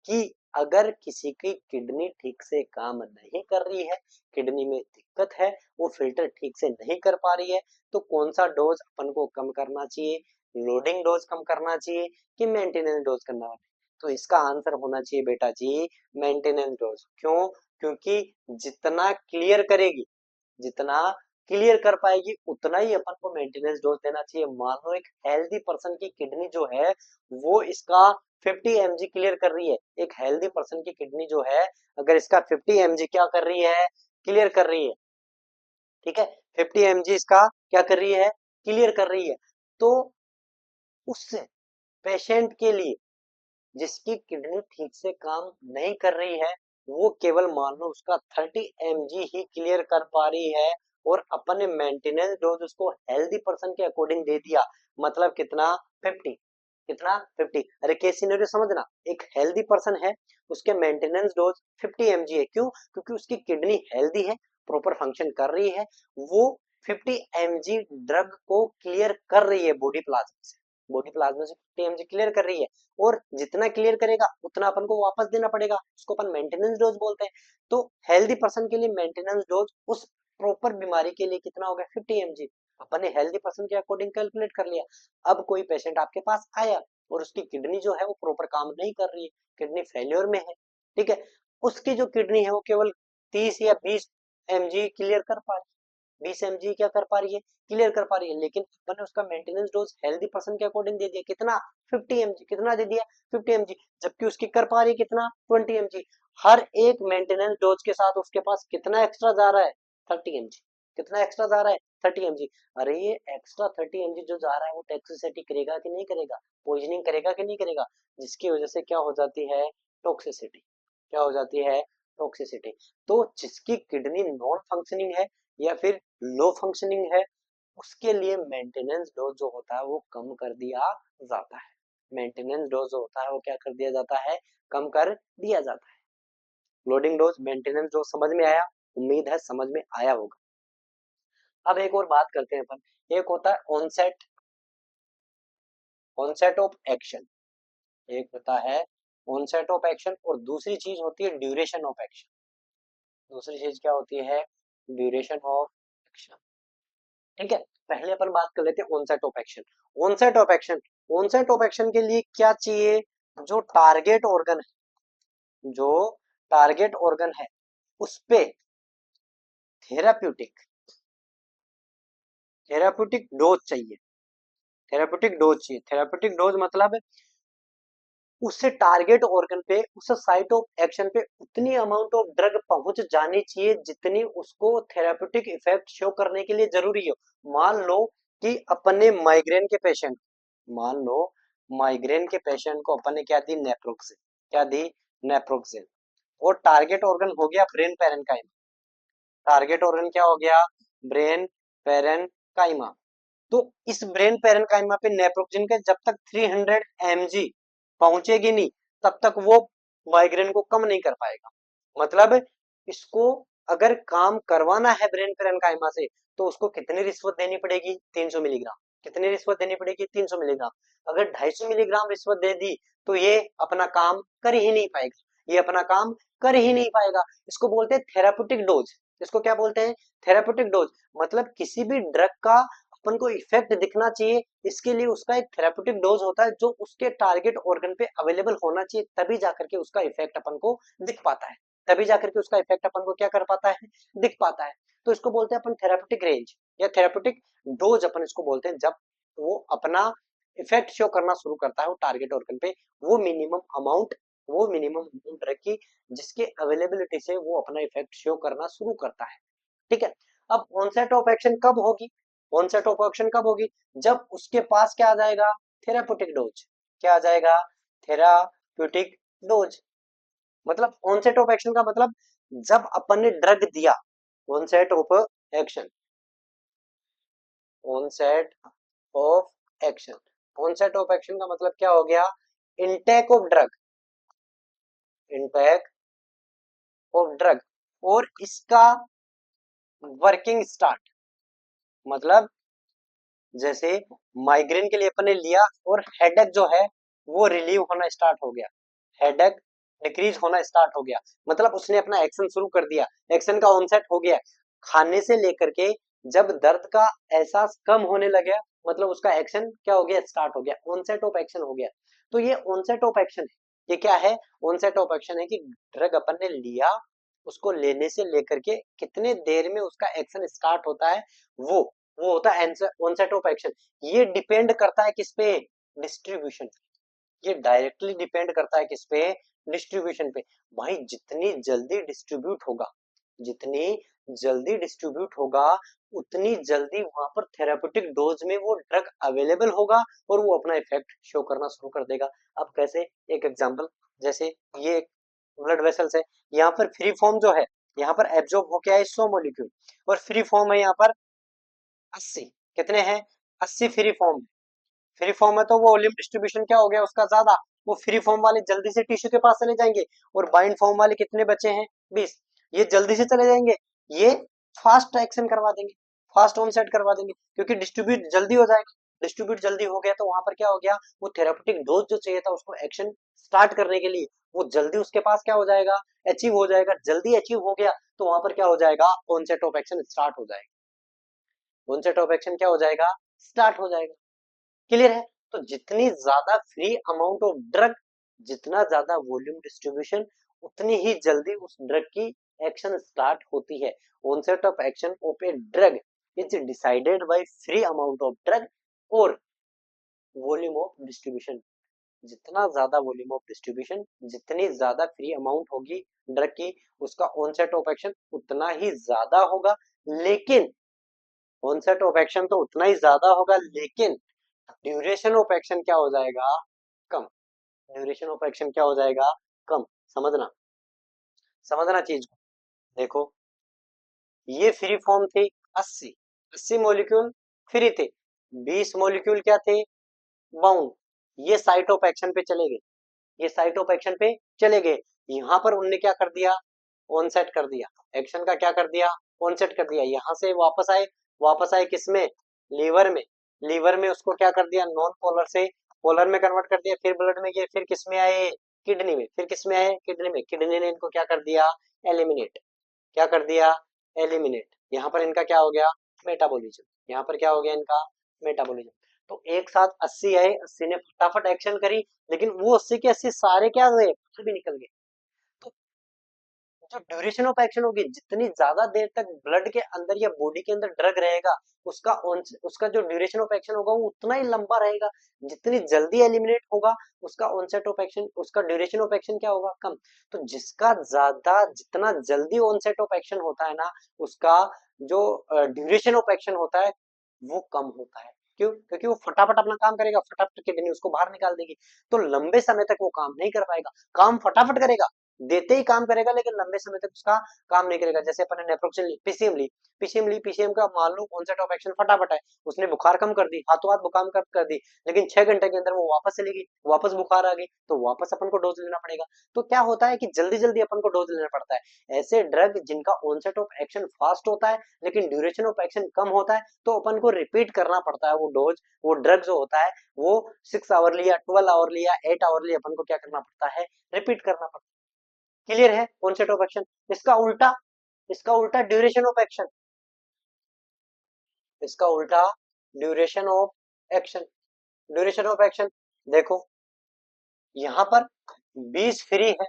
कि अगर किसी की किडनी ठीक से काम नहीं कर रही है, किडनी में दिक्कत है, वो फिल्टर ठीक से नहीं कर पा रही है, तो कौन सा डोज अपन को कम करना चाहिए, लोडिंग डोज कम करना चाहिए कि मेंटेनेंस डोज करना चाहिए। तो इसका आंसर होना चाहिए बेटा जी मेंटेनेंस डोज। क्यों, क्योंकि जितना क्लियर करेगी, जितना क्लियर कर पाएगी उतना ही अपन को मेंटेनेंस डोज देना चाहिए। मान लो एक हेल्दी पर्सन की किडनी जो है वो इसका 50 mg क्लियर कर रही है, एक हेल्दी पर्सन की किडनी जो है अगर इसका 50 mg क्या कर रही है, क्लियर कर रही है, ठीक है, 50 mg इसका क्या कर रही है, क्लियर कर रही है, तो उस पेशेंट के लिए जिसकी किडनी ठीक से काम नहीं कर रही है, वो केवल मान लो उसका 30 mg ही क्लियर कर पा रही है, और अपन ने मेंटेनेंस डोज उसको हेल्दी पर्सन के अकॉर्डिंग दे दिया, मतलब कितना, 50। कितना, 50। अरे केस सिनेरियो समझना, एक हेल्दी पर्सन है, उसके मेंटेनेंस डोज 50 mg है। क्यों, क्योंकि उसकी किडनी हेल्दी है, प्रॉपर फंक्शन कर रही है, वो 50 mg ड्रग को क्लियर कर रही है बॉडी प्लाज्मा से, बॉडी प्लाज्मा से 50 mg क्लियर कर रही है, और जितना क्लियर करेगा उतना अपन को वापस देना पड़ेगा, उसको अपन मेंटेनेंस डोज बोलते हैं। तो हेल्दी पर्सन के लिए मेंटेनेंस डोज उस प्रॉपर बीमारी के लिए कितना हो गया, 50 mg। अपन ने हेल्दी पर्सन के अकॉर्डिंग कैलकुलेट कर लिया। अब कोई पेशेंट आपके पास आया और उसकी किडनी जो है वो प्रॉपर काम नहीं कर रही है, किडनी फेल्योर में है, ठीक है, उसकी जो किडनी है वो केवल 30 या 20 mg क्लियर कर पा रही है, 20 mg क्या कर पा रही है, क्लियर कर पा रही है, लेकिन अपन ने उसका मेंटेनेंस डोज हेल्दी पर्सन के अकॉर्डिंग दे दिया, कितना, 50 mg। कितना दे दिया, 50 mg। जबकि उसकी कर पा रही है कितना, 20 mg। हर एक मेंटेनेंस डोज के साथ उसके पास कितना एक्स्ट्रा जा रहा है, 30 mg। कितना एक्स्ट्रा जा रहा है, 30 mg। अरे ये एक्स्ट्रा 30 mg जो जा रहा है वो टॉक्सिसिटी करेगा कि नहीं करेगा, पॉइजनिंग करेगा कि नहीं करेगा, जिसकी वजह से क्या हो जाती है, टॉक्सिसिटी। क्या हो जाती है, टॉक्सिसिटी। तो जिसकी किडनी नॉन फंक्शनिंग है या फिर लो फंक्शनिंग है, उसके लिए मेंटेनेंस डोज जो होता है वो कम कर दिया जाता है। मेंटेनेंस डोज जो होता है वो क्या कर दिया जाता है, कम कर दिया जाता है। लोडिंग डोज, मेंटेनेंस डोज समझ में आया, उम्मीद है समझ में आया होगा। अब एक और बात करते हैं अपन, एक होता है ऑनसेट, ऑनसेट ऑफ एक्शन, एक होता है ऑनसेट ऑफ एक्शन, और दूसरी चीज होती है ड्यूरेशन ऑफ एक्शन। दूसरी चीज क्या होती है, ड्यूरेशन ऑफ एक्शन। ठीक है, पहले अपन बात कर लेते हैं onset of action. Onset of action, onset of action के लिए क्या चाहिए? जो टारगेट ऑर्गन है, जो टारगेट ऑर्गन है उस पे थेराप्यूटिक थेराप्यूटिक डोज चाहिए। थेराप्यूटिक डोज चाहिए। थेराप्यूटिक डोज मतलब उससे टारगेट ऑर्गन पे, उस साइट ऑफ एक्शन पे उतनी अमाउंट ऑफ ड्रग पहुंच जानी चाहिए जितनी उसको थेराप्यूटिक इफेक्ट शो करने के लिए जरूरी हो। मान लो कि अपने माइग्रेन के पेशेंट, मान लो माइग्रेन के पेशेंट को अपन ने क्या दी? नेप्रोक्सेन। क्या दी? नेप्रोक्सेन। और टारगेट ऑर्गन हो गया ब्रेन पेरेन्काइमा। टारगेट ऑर्गन क्या हो गया? Brain parenchyma. तो इस ब्रेन पेरेन्काइमा पे नेप्रोक्सेन के जब तक 300 mg पहुंचेगी नहीं, तब तक वो माइग्रेन को कम नहीं कर पाएगा। मतलब इसको अगर काम करवाना है ब्रेन पेरेन्काइमा से, तो उसको कितनी रिश्वत देनी पड़ेगी? 300 मिलीग्राम। कितनी रिश्वत देनी पड़ेगी? 300 मिलीग्राम। अगर 250 मिलीग्राम रिश्वत दे दी तो ये अपना काम कर ही नहीं पाएगा। ये अपना काम कर ही नहीं पाएगा। इसको बोलते हैं थेराप्यूटिक डोज। इसको क्या बोलते हैं? Therapeutic dose. मतलब किसी भी ड्रग का अपन को इफेक्ट दिखना चाहिए, इसके लिए उसका एक थेराप्यूटिक डोज होता है जो उसके टारगेट ऑर्गन पे अवेलेबल होना चाहिए, तभी जाकर के उसका इफेक्ट अपन को दिख पाता है। तभी जाकर के उसका इफेक्ट अपन को क्या कर पाता है? दिख पाता है। तो इसको बोलते हैं अपन थेराप्यूटिक रेंज या थेराप्यूटिक डोज अपन इसको बोलते हैं। जब वो अपना इफेक्ट शो करना शुरू करता है वो टारगेट ऑर्गन पे, वो मिनिमम अमाउंट ड्रग की जिसके अवेलेबिलिटी से वो अपना इफेक्ट शो करना शुरू करता है। ठीक है, अब ऑनसेट ऑफ एक्शन कब होगी? ऑनसेट ऑफ एक्शन कब होगी? जब उसके पास क्या आ जाएगा? Therapeutic dose. क्या आ जाएगा? Therapeutic dose. मतलब ऑनसेट ऑफ एक्शन का मतलब जब अपन ने ड्रग दिया। Onset of action, onset of action, onset of action का मतलब क्या हो गया? Intake of drug, intake of drug और इसका वर्किंग स्टार्ट। मतलब जैसे माइग्रेन के लिए अपन ने लिया और हेडेक जो है वो रिलीव होना स्टार्ट हो गया, हेडेक डिक्रीज होना स्टार्ट हो गया। मतलब उसने अपना एक्शन शुरू कर दिया, एक्शन का ऑनसेट हो गया। खाने से लेकर के जब दर्द का एहसास कम होने लगा, मतलब उसका एक्शन क्या हो गया? स्टार्ट हो गया, ऑनसेट ऑफ एक्शन हो गया। तो ये ऑनसेट ऑफ एक्शन है। ये क्या है? ऑनसेट ऑफ एक्शन है कि ड्रग अपन ने लिया, उसको लेने से लेकर के कितने देर में उसका एक्शन स्टार्ट होता है, वो वो होता है ऑनसेट ऑफ एक्शन। ये डिपेंड करता है किस पे? डिस्ट्रीब्यूशन। ये डायरेक्टली डिपेंड करता है किस पे? डिस्ट्रीब्यूशन पे। भाई जितनी जल्दी डिस्ट्रीब्यूट होगा, जितनी जल्दी डिस्ट्रीब्यूट होगा, उतनी जल्दी वहां पर थेराप्यूटिक डोज में वो ड्रग अवेलेबल होगा और वो अपना इफेक्ट शो करना शुरू कर देगा। अब कैसे? एक एग्जांपल, जैसे ये ब्लड वेसल्स है, यहाँ पर फ्री फॉर्म जो है, यहाँ पर एब्जॉर्ब होके आए 100 मॉलिक्यूल और फ्री फॉर्म है यहाँ पर 80। कितने हैं? 80 फ्री फॉर्म। फ्री फॉर्म है तो वो वॉल्यूम डिस्ट्रीब्यूशन क्या हो गया उसका? ज्यादा। वो फ्री फॉर्म वाले जल्दी से टिश्यू के पास चले जाएंगे और बाइंड फॉर्म वाले कितने बचे हैं? 20। ये जल्दी से चले जाएंगे, ये फास्ट एक्शन करवा देंगे, फास्ट ऑनसेट करवा देंगे क्योंकि डिस्ट्रीब्यूट जल्दी हो जाएगा। डिस्ट्रीब्यूट जल्दी हो गया तो वहां पर क्या हो गया? वो थेराप्यूटिक डोज जो चाहिए था उसको एक्शन स्टार्ट करने के लिए, वो जल्दी उसके पास क्या हो जाएगा? अचीव हो जाएगा। जल्दी अचीव हो गया तो वहां पर क्या हो जाएगा? ऑनसेट ऑफ एक्शन स्टार्ट हो जाएगा। ऑनसेट ऑफ एक्शन क्या हो जाएगा? स्टार्ट हो जाएगा। क्लियर है? तो जितनी ज्यादा फ्री अमाउंट ऑफ ड्रग, जितना ज्यादा वॉल्यूम डिस्ट्रीब्यूशन, उतनी ही जल्दी उस ड्रग की एक्शन स्टार्ट होती है। Onset of action of a drug is decided by free amount of drug और वॉल्यूम ऑफ डिस्ट्रीब्यूशन। जितना ज्यादा वॉल्यूम ऑफ डिस्ट्रीब्यूशन, जितनी ज्यादा फ्री अमाउंट होगी ड्रग की, उसका ऑनसेट ऑफ एक्शन उतना ही ज्यादा होगा। लेकिन ऑनसेट ऑफ एक्शन तो उतना ही ज्यादा होगा, लेकिन ड्यूरेशन ऑफ एक्शन क्या हो जाएगा? कम। ड्यूरेशन ऑफ एक्शन क्या हो जाएगा? कम। समझना, समझना चीज को। देखो, ये फ्री फॉर्म थे 80, 80 मॉलिक्यूल फ्री थे, 20 मॉलिक्यूल क्या थे? बाउंड। ये साइट ऑफ एक्शन पे चले गए, ये साइट ऑफ एक्शन पे चले गए। यहाँ पर उनने क्या कर दिया? ऑनसेट कर दिया, एक्शन का क्या कर दिया? ऑनसेट कर दिया। यहाँ से वापस आए, वापस आए किसमें? लीवर में। लीवर में उसको क्या कर दिया? नॉन पोलर से पोलर में कन्वर्ट कर दिया, फिर ब्लड में गए, फिर किसमें आए? किडनी में। फिर किसमें आए? किडनी में। किडनी ने इनको क्या कर दिया? एलिमिनेट। क्या कर दिया? एलिमिनेट। यहाँ पर इनका क्या हो गया? मेटाबॉलिज्म। यहाँ पर क्या हो गया इनका मेटाबॉलिज्म। तो एक साथ 80 आए, 80 ने फटाफट एक्शन करी, लेकिन वो 80 के 80 सारे क्या हुए, बाहर भी निकल गए। तो जो ड्यूरेशन ऑफ एक्शन होगी, जितनी ज्यादा देर तक ब्लड के अंदर या बॉडी के अंदर ड्रग रहेगा, उसका जो ड्यूरेशन ऑफ एक्शन होगा वो उतना ही लंबा रहेगा। जितनी जल्दी एलिमिनेट होगा, उसका ऑनसेट ऑफ एक्शन, उसका ड्यूरेशन ऑफ एक्शन क्या होगा, कम। तो जिसका ज्यादा, जितना जल्दी ऑनसेट ऑफ एक्शन होता है ना, उसका जो ड्यूरेशन ऑफ एक्शन होता है वो कम होता है। क्यों? क्योंकि वो फटाफट अपना काम करेगा, फटाफट किडनी उसको बाहर निकाल देगी। तो लंबे समय तक वो काम नहीं कर पाएगा। काम फटाफट करेगा, देते ही काम करेगा, लेकिन लंबे समय तक उसका काम नहीं करेगा। जैसे अपन ने नेप्रोक्सेन ली, पीसीएम का मान लो ऑनसेट ऑफ एक्शन फटाफट है, उसने बुखार कम कर दी, हाथों हाथ बुखार कम कर दी, लेकिन 6 घंटे के अंदर वो वापस चली गई, वापस बुखार आ गई, तो वापस अपन को डोज लेना पड़ेगा। तो क्या होता है कि जल्दी जल्दी अपन को डोज लेना पड़ता है। ऐसे ड्रग जिनका ऑनसेट ऑफ एक्शन फास्ट होता है लेकिन ड्यूरेशन ऑफ एक्शन कम होता है, तो अपन को रिपीट करना पड़ता है वो डोज, वो ड्रग जो होता है वो 6 आवर लिया, 12 आवर लिया, 8 आवर लिया, अपन को क्या करना पड़ता है, रिपीट करना पड़ता है। क्लियर है कॉन्सेप्ट ऑफ एक्शन। इसका उल्टा, इसका उल्टा ड्यूरेशन ऑफ एक्शन, इसका उल्टा duration of action. Duration of action देखो, यहां पर 20 फ्री है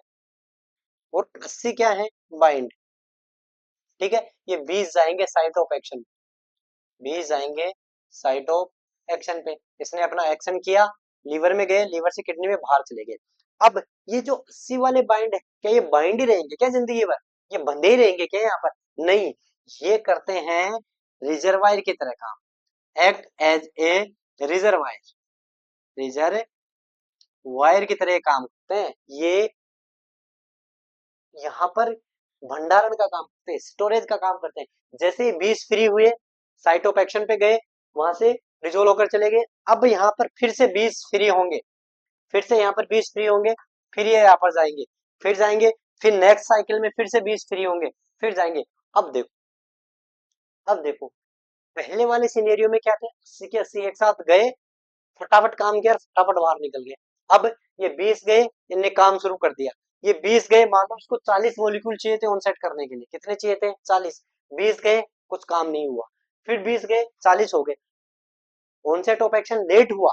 और 80 क्या है, बाइंड। ठीक है, ये 20 जाएंगे साइट ऑफ एक्शन, 20 जाएंगे साइट ऑफ एक्शन पे। इसने अपना एक्शन किया, लीवर में गए, लीवर से किडनी में बाहर चले गए। अब ये जो 80 वाले बाइंड है, क्या ये बाइंड ही रहेंगे क्या जिंदगी भर, ये बंधे ही रहेंगे क्या यहाँ पर, नहीं। ये करते हैं रिजर्वायर की तरह काम, act as a reservoir, reservoir की तरह काम करते हैं ये। यहाँ पर भंडारण का काम करते हैं, स्टोरेज का काम करते हैं। जैसे ही 20 फ्री हुए, साइट ऑफ एक्शन पे गए, वहां से रिजोल्व होकर चले गए। अब यहाँ पर फिर से 20 फ्री होंगे, फिर से यहाँ पर 20 फ्री होंगे, फिर ये यहाँ पर जाएंगे, फिर जाएंगे, फिर नेक्स्ट साइकिल में फिर से 20 फ्री होंगे, फिर जाएंगे। अब देखो, अब देखो, पहले वाले सिनेरियो में क्या थे, 80 के 80 एक साथ गए, फटाफट काम किया, फटाफट बाहर निकल गए। अब ये 20 गए, इनने काम शुरू कर दिया। ये 20 गए, मान लो इसको 40 मॉलिक्यूल चाहिए थे ऑनसेट करने के लिए, कितने चाहिए थे, 40। 20 गए, कुछ काम नहीं हुआ, फिर 20 गए, 40 हो गए, ऑनसेट ऑफ एक्शन लेट हुआ,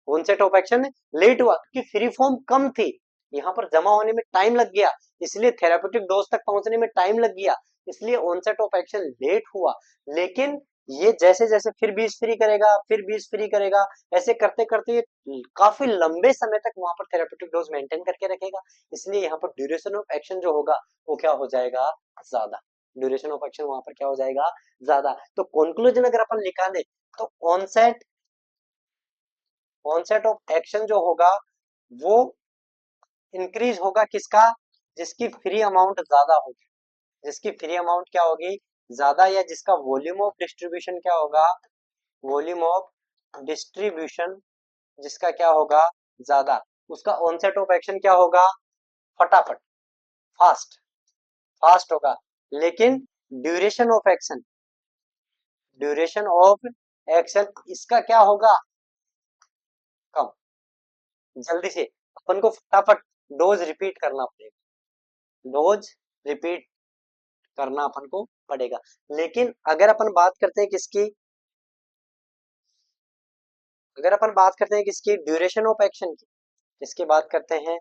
ऑनसेट ऑफ एक्शन लेट हुआ क्योंकि फ्री फॉर्म कम थी, यहाँ पर जमा होने में टाइम लग गया, इसलिए थेरापेटिक डोज तक पहुंचने में टाइम लग गया, इसलिए ऑनसेट ऑफ एक्शन लेट हुआ। लेकिन ये जैसे जैसे फिर 20 फ्री करेगा, फिर 20 फ्री करेगा, ऐसे करते करते ये काफी लंबे समय तक वहां पर थेरापेटिक डोज मेंटेन करके रखेगा, इसलिए यहाँ पर ड्यूरेशन ऑफ एक्शन जो होगा वो क्या हो जाएगा, ज्यादा। ड्यूरेशन ऑफ एक्शन वहां पर क्या हो जाएगा, ज्यादा। तो कंक्लूजन अगर अपन निकाले, तो ऑनसेट, ऑनसेट ऑफ एक्शन जो होगा वो इंक्रीज होगा किसका, जिसकी फ्री अमाउंट ज्यादा होगी, जिसकी फ्री अमाउंट क्या होगी, ज्यादा, या जिसका वॉल्यूम ऑफ डिस्ट्रीब्यूशन क्या होगा, वॉल्यूम ऑफ डिस्ट्रीब्यूशन जिसका क्या होगा, ज्यादा, उसका ऑनसेट ऑफ एक्शन क्या होगा, फटाफट, फास्ट, फास्ट होगा। लेकिन duration of action, duration of action इसका क्या होगा, कम, जल्दी से। अपन को फटाफट डोज रिपीट करना पड़ेगा, डोज रिपीट करना अपन को पड़ेगा। लेकिन अगर अपन बात करते हैं किसकी, अगर अपन बात करते हैं किसकी, ड्यूरेशन ऑफ एक्शन की, किसकी बात करते हैं,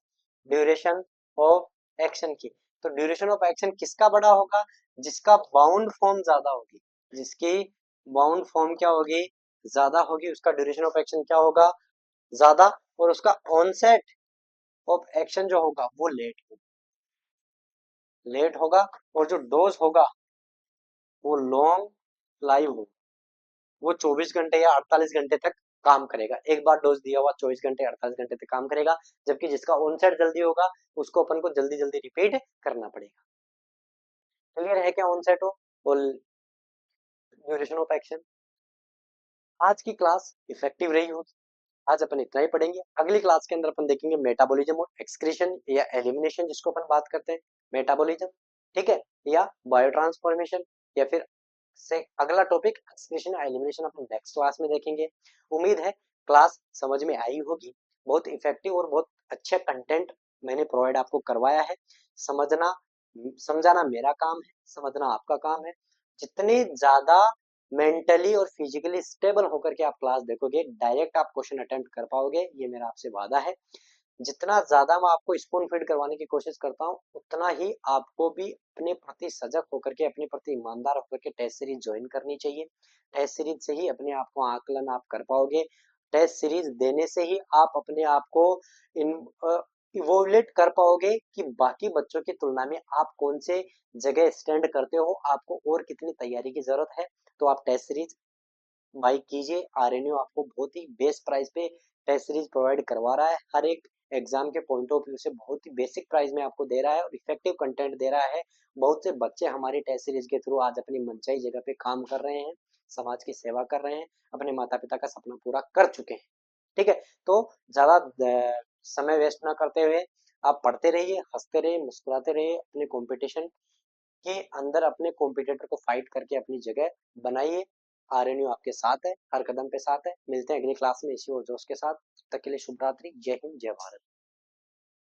ड्यूरेशन ऑफ एक्शन की, तो ड्यूरेशन ऑफ एक्शन किसका बड़ा होगा, जिसका बाउंड फॉर्म ज्यादा होगी, जिसकी बाउंड फॉर्म क्या होगी, ज्यादा होगी, उसका ड्यूरेशन ऑफ एक्शन क्या होगा, ज्यादा, और उसका ऑनसेट ऑफ एक्शन जो होगा वो लेट होगा, लेट होगा, और जो डोज होगा वो लॉन्ग लाइव होगा, वो 24 घंटे या 48 घंटे तक काम करेगा। एक बार डोज दिया हुआ 24 घंटे 48 घंटे तक काम करेगा, जबकि जिसका ऑनसेट जल्दी होगा उसको अपन को जल्दी जल्दी रिपीट करना पड़ेगा। क्लियर है क्या ऑनसेट हो और ड्यूरेशन ऑफ एक्शन। आज की क्लास इफेक्टिव रही होगी, आज अपन इतना ही पढ़ेंगे। अगली क्लास के अंदर अपन देखेंगे मेटाबॉलिज्म और एक्सक्रीशन या एलिमिनेशन, जिसको अपन बात करते हैं मेटाबॉलिज्म, ठीक है, या बायो ट्रांसफॉर्मेशन, या फिर से अगला टॉपिक एक्सक्रीशन या एलिमिनेशन अपन नेक्स्ट क्लास में देखेंगे। उम्मीद है क्लास समझ में आई होगी, बहुत इफेक्टिव और बहुत अच्छे कंटेंट मैंने प्रोवाइड आपको करवाया है। समझना, समझाना मेरा काम है, समझना आपका काम है। जितने ज्यादा मेंटली और फिजिकली स्टेबल होकर के आप क्लास देखोगे, डायरेक्ट आप क्वेश्चन अटेम्प्ट कर पाओगे, ये मेरा आपसे वादा है। जितना ज्यादा मैं आपको स्पून फीड करवाने की कोशिश करता हूँ, उतना ही आपको भी अपने प्रति सजग होकर के, अपने प्रति ईमानदार होकर के टेस्ट सीरीज ज्वाइन करनी चाहिए। टेस्ट सीरीज से ही अपने आप को आकलन आप कर पाओगे। टेस्ट सीरीज देने से ही आप अपने आप को इन इवोल्यूट कर पाओगे कि बाकी बच्चों की तुलना में आप कौन से जगह स्टैंड करते हो, आपको और कितनी तैयारी की जरूरत है। तो आप टेस्ट सीरीज बाई कीजिए। आरएनयू आपको बहुत ही बेस्ट प्राइस पे टेस्ट सीरीज प्रोवाइड करवा रहा है, हर एक एग्जाम के पॉइंट ऑफ व्यू से बहुत ही बेसिक प्राइस में आपको दे रहा है और इफेक्टिव कंटेंट दे रहा है। बहुत से बच्चे हमारी टेस्ट सीरीज के थ्रू आज अपनी मनचाही जगह पे काम कर रहे हैं, समाज की सेवा कर रहे हैं, अपने माता पिता का सपना पूरा कर चुके हैं। ठीक है, तो ज्यादा समय वेस्ट ना करते हुए आप पढ़ते रहिए, हंसते रहिए, मुस्कुराते रहिए, अपने कंपटीशन के अंदर अपने कॉम्पिटिटर को फाइट करके अपनी जगह बनाइए। आरएनयू आपके साथ है, हर कदम पे साथ है। मिलते हैं अगली क्लास में इसी और जोश के साथ। तब तक के लिए शुभ रात्रि, जय हिंद, जय भारत।